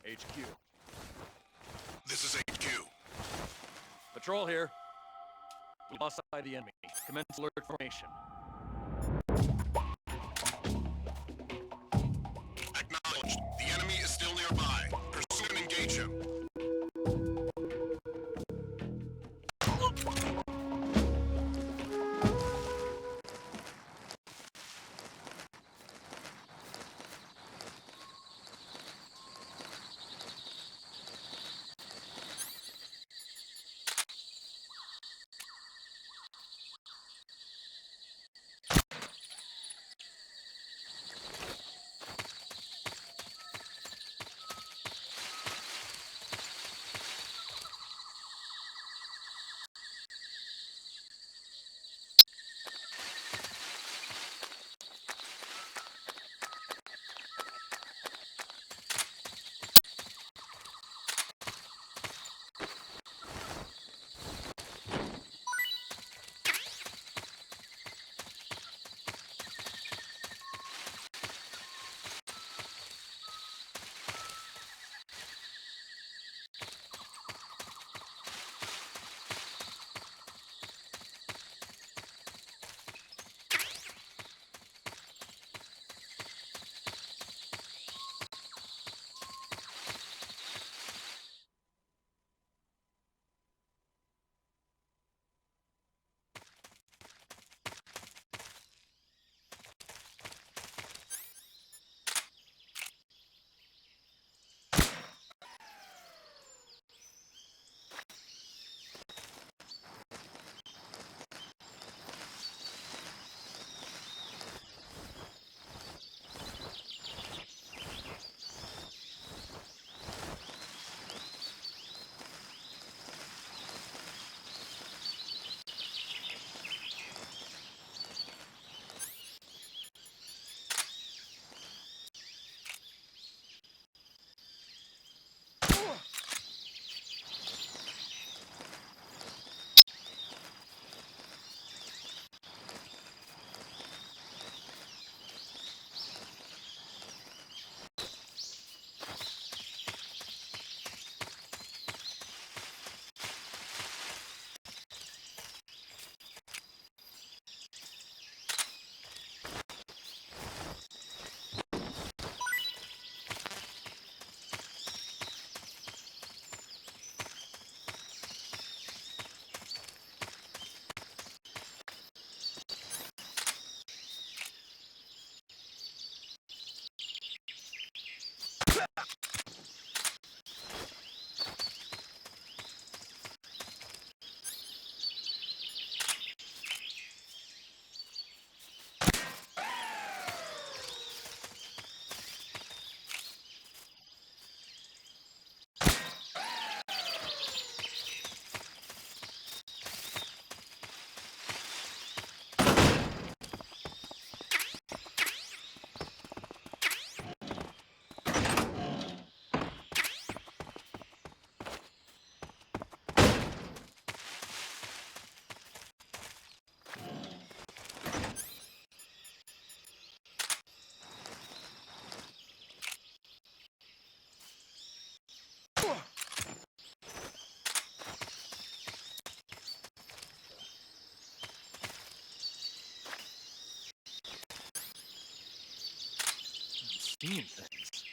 HQ. This is HQ. Patrol here. We lost sight of the enemy. Commence alert formation. Acknowledged. The enemy is still nearby. Pursue and engage him. seeing things.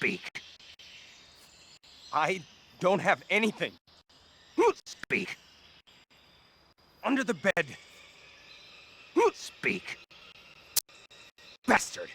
Speak. I don't have anything. Speak. Under the bed. Speak. Bastard!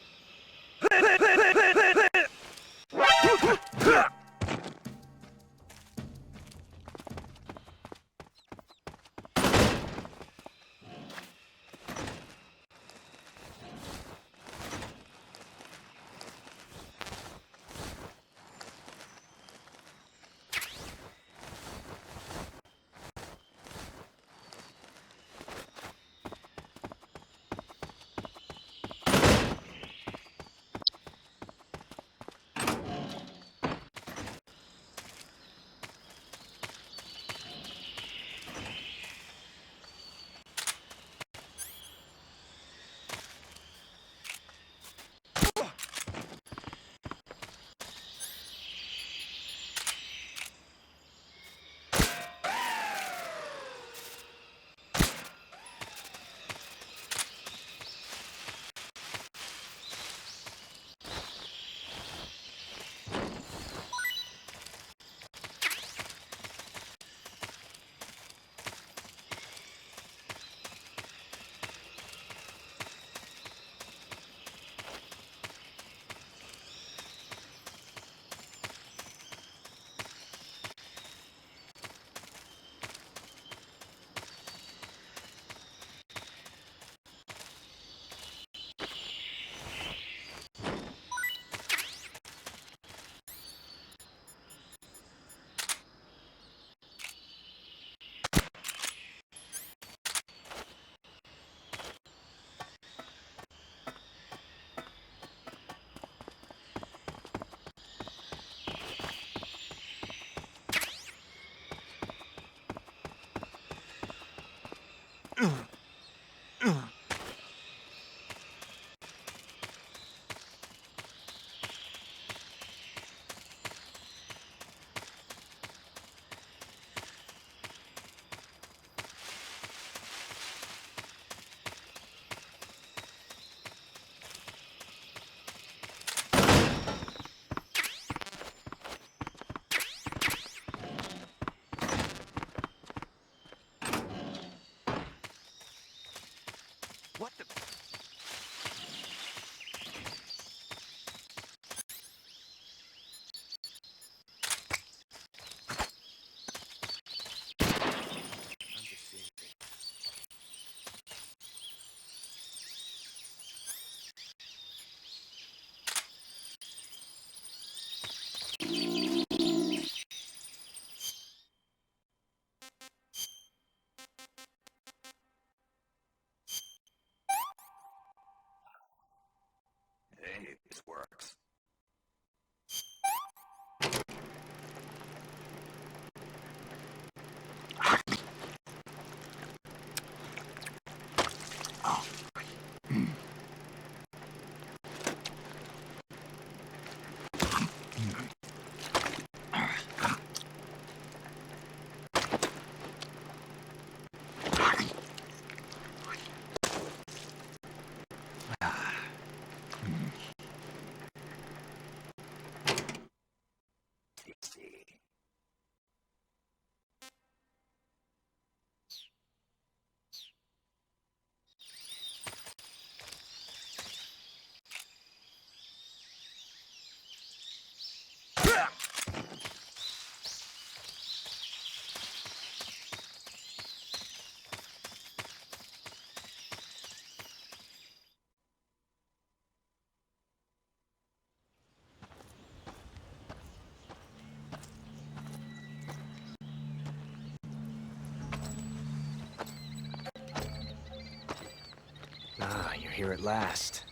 here at last.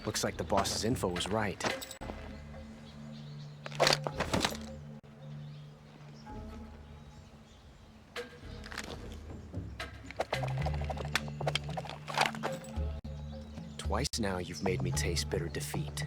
Looks like the boss's info was right. Twice now you've made me taste bitter defeat.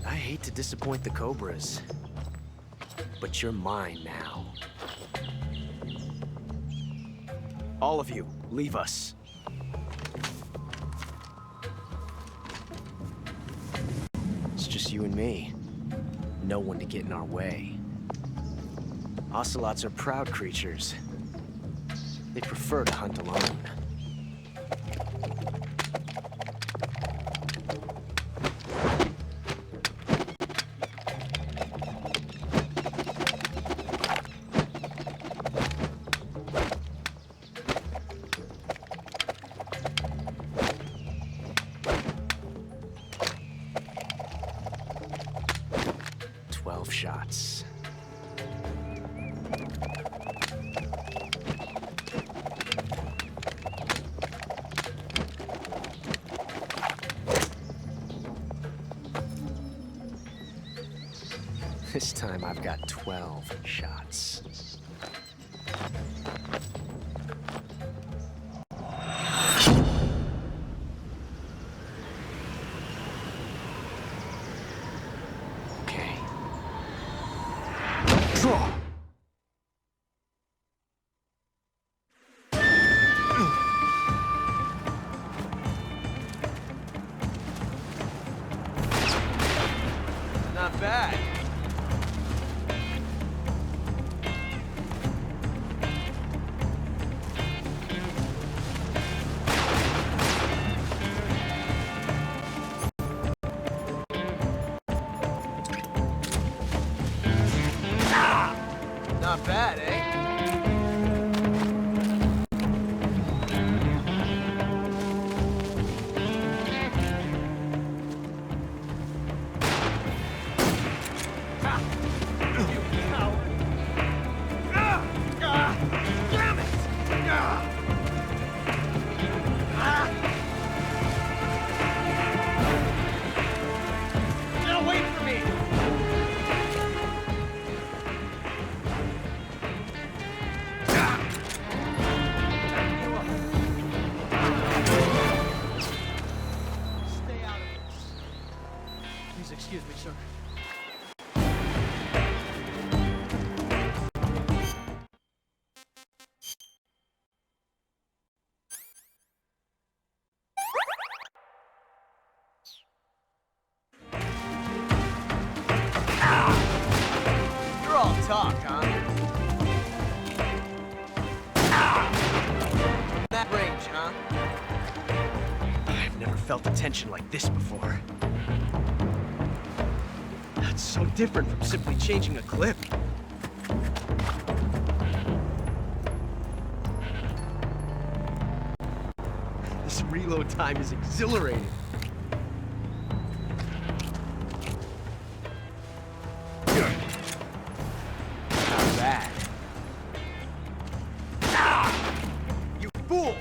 I hate to disappoint the Cobras, but you're mine now. All of you, leave us. It's just you and me. No one to get in our way. Ocelots are proud creatures. They prefer to hunt alone. Shots. This time I've got 12 shots. Not bad. Not bad, eh? Excuse me, sir. You're all talk, huh? That range, huh? I've never felt a tension like this before. That's so different from simply changing a clip. This reload time is exhilarating. Not bad. You fool!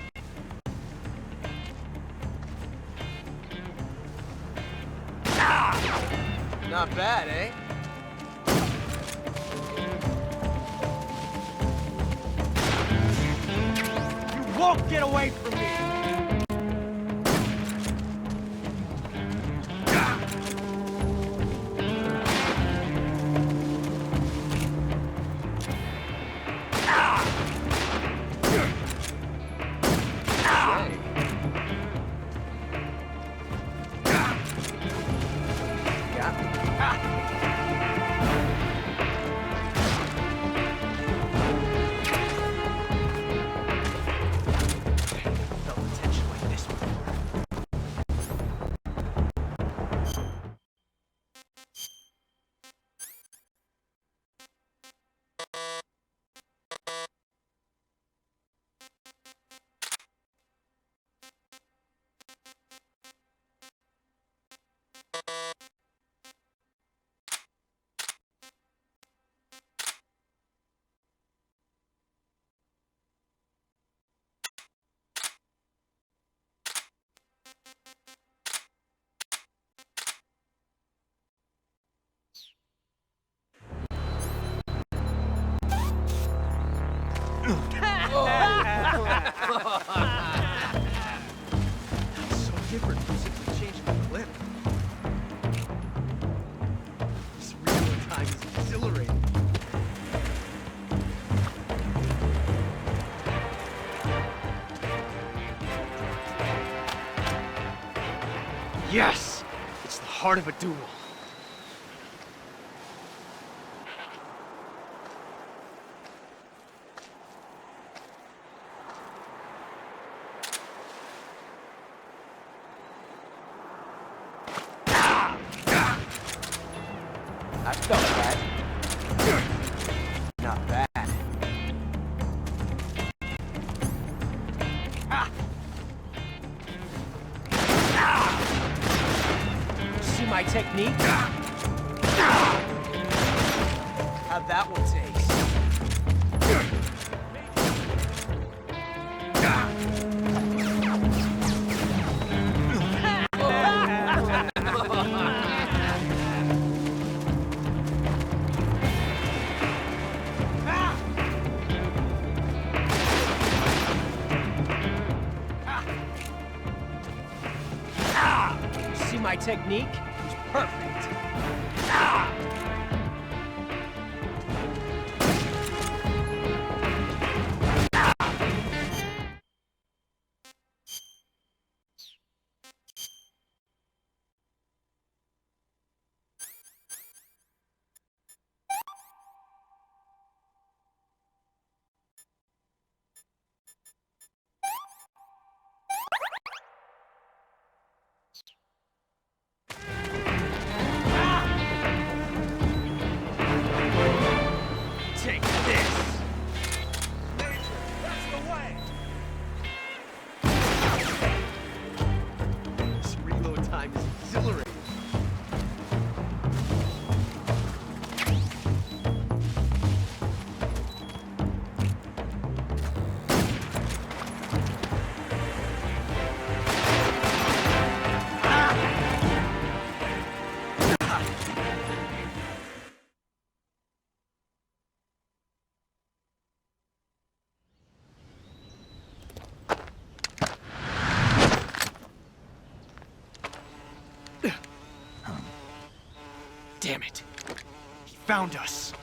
Not bad, eh? You won't get away from me! Yes! It's the heart of a duel. I felt that. Not bad. See my technique? How'd that one taste? See my technique? It was perfect. Take this! That's the way! This reload time is exhilarating. Damn it. He found us.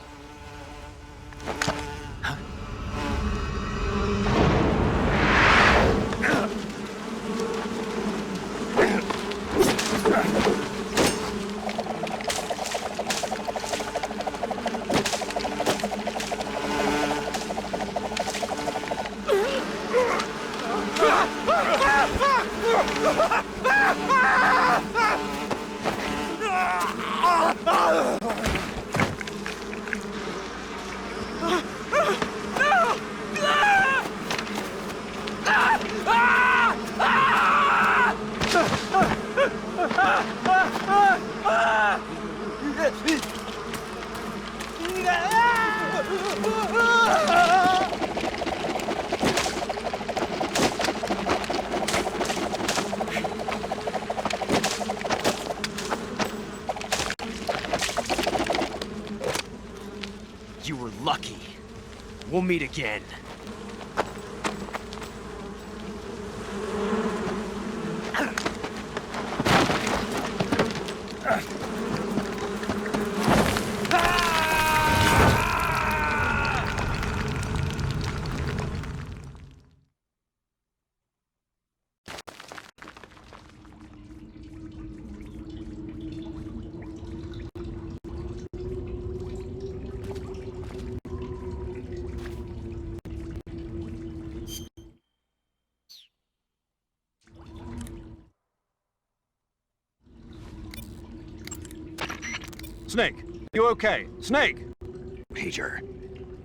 You were lucky. We'll meet again. Snake, you okay? Snake! Major.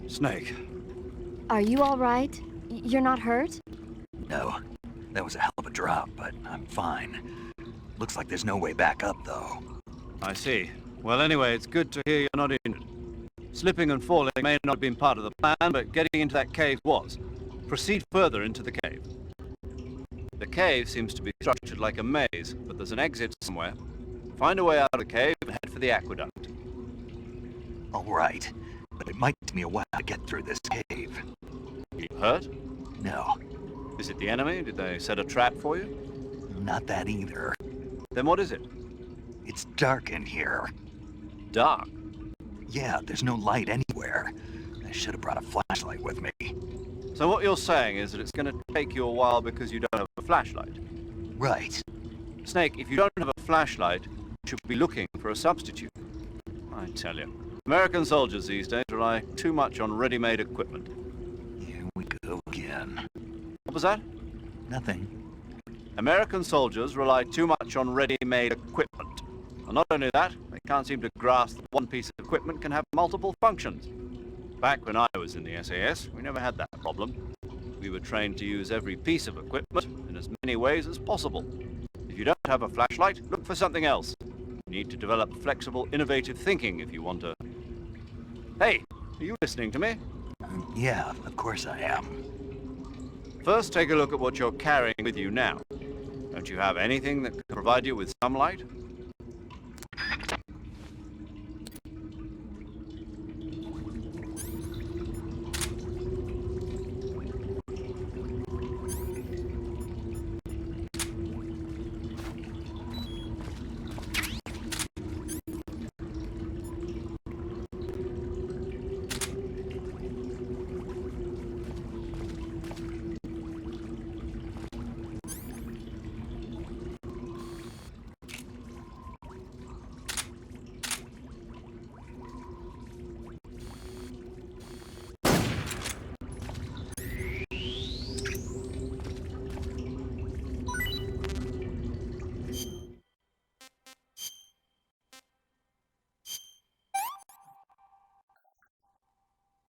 Snake. Are you all right? You're not hurt? No. That was a hell of a drop, but I'm fine. Looks like there's no way back up, though. I see. Well, anyway, it's good to hear you're not injured. Slipping and falling may not have been part of the plan, but getting into that cave was. Proceed further into the cave. The cave seems to be structured like a maze, but there's an exit somewhere. Find a way out of the cave and head for the aqueduct. All right, but it might take me a while to get through this cave. You hurt? No, Is it the enemy? Did they set a trap for you? not that either. Then what is it? It's dark in here. Dark. Yeah, there's no light anywhere. I should have brought a flashlight with me. So what you're saying is that it's going to take you a while because you don't have a flashlight. Right. Snake, if you don't have a flashlight, you should be looking for a substitute. I tell you, American soldiers these days rely too much on ready-made equipment. Here we go again. What was that? Nothing. American soldiers rely too much on ready-made equipment. And not only that, they can't seem to grasp that one piece of equipment can have multiple functions. Back when I was in the SAS, we never had that problem. We were trained to use every piece of equipment in as many ways as possible. If you don't have a flashlight, look for something else. You need to develop flexible, innovative thinking if you want to... Hey, are you listening to me? Yeah, of course I am. First, take a look at what you're carrying with you now. Don't you have anything that can provide you with some light?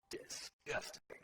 Disgusting.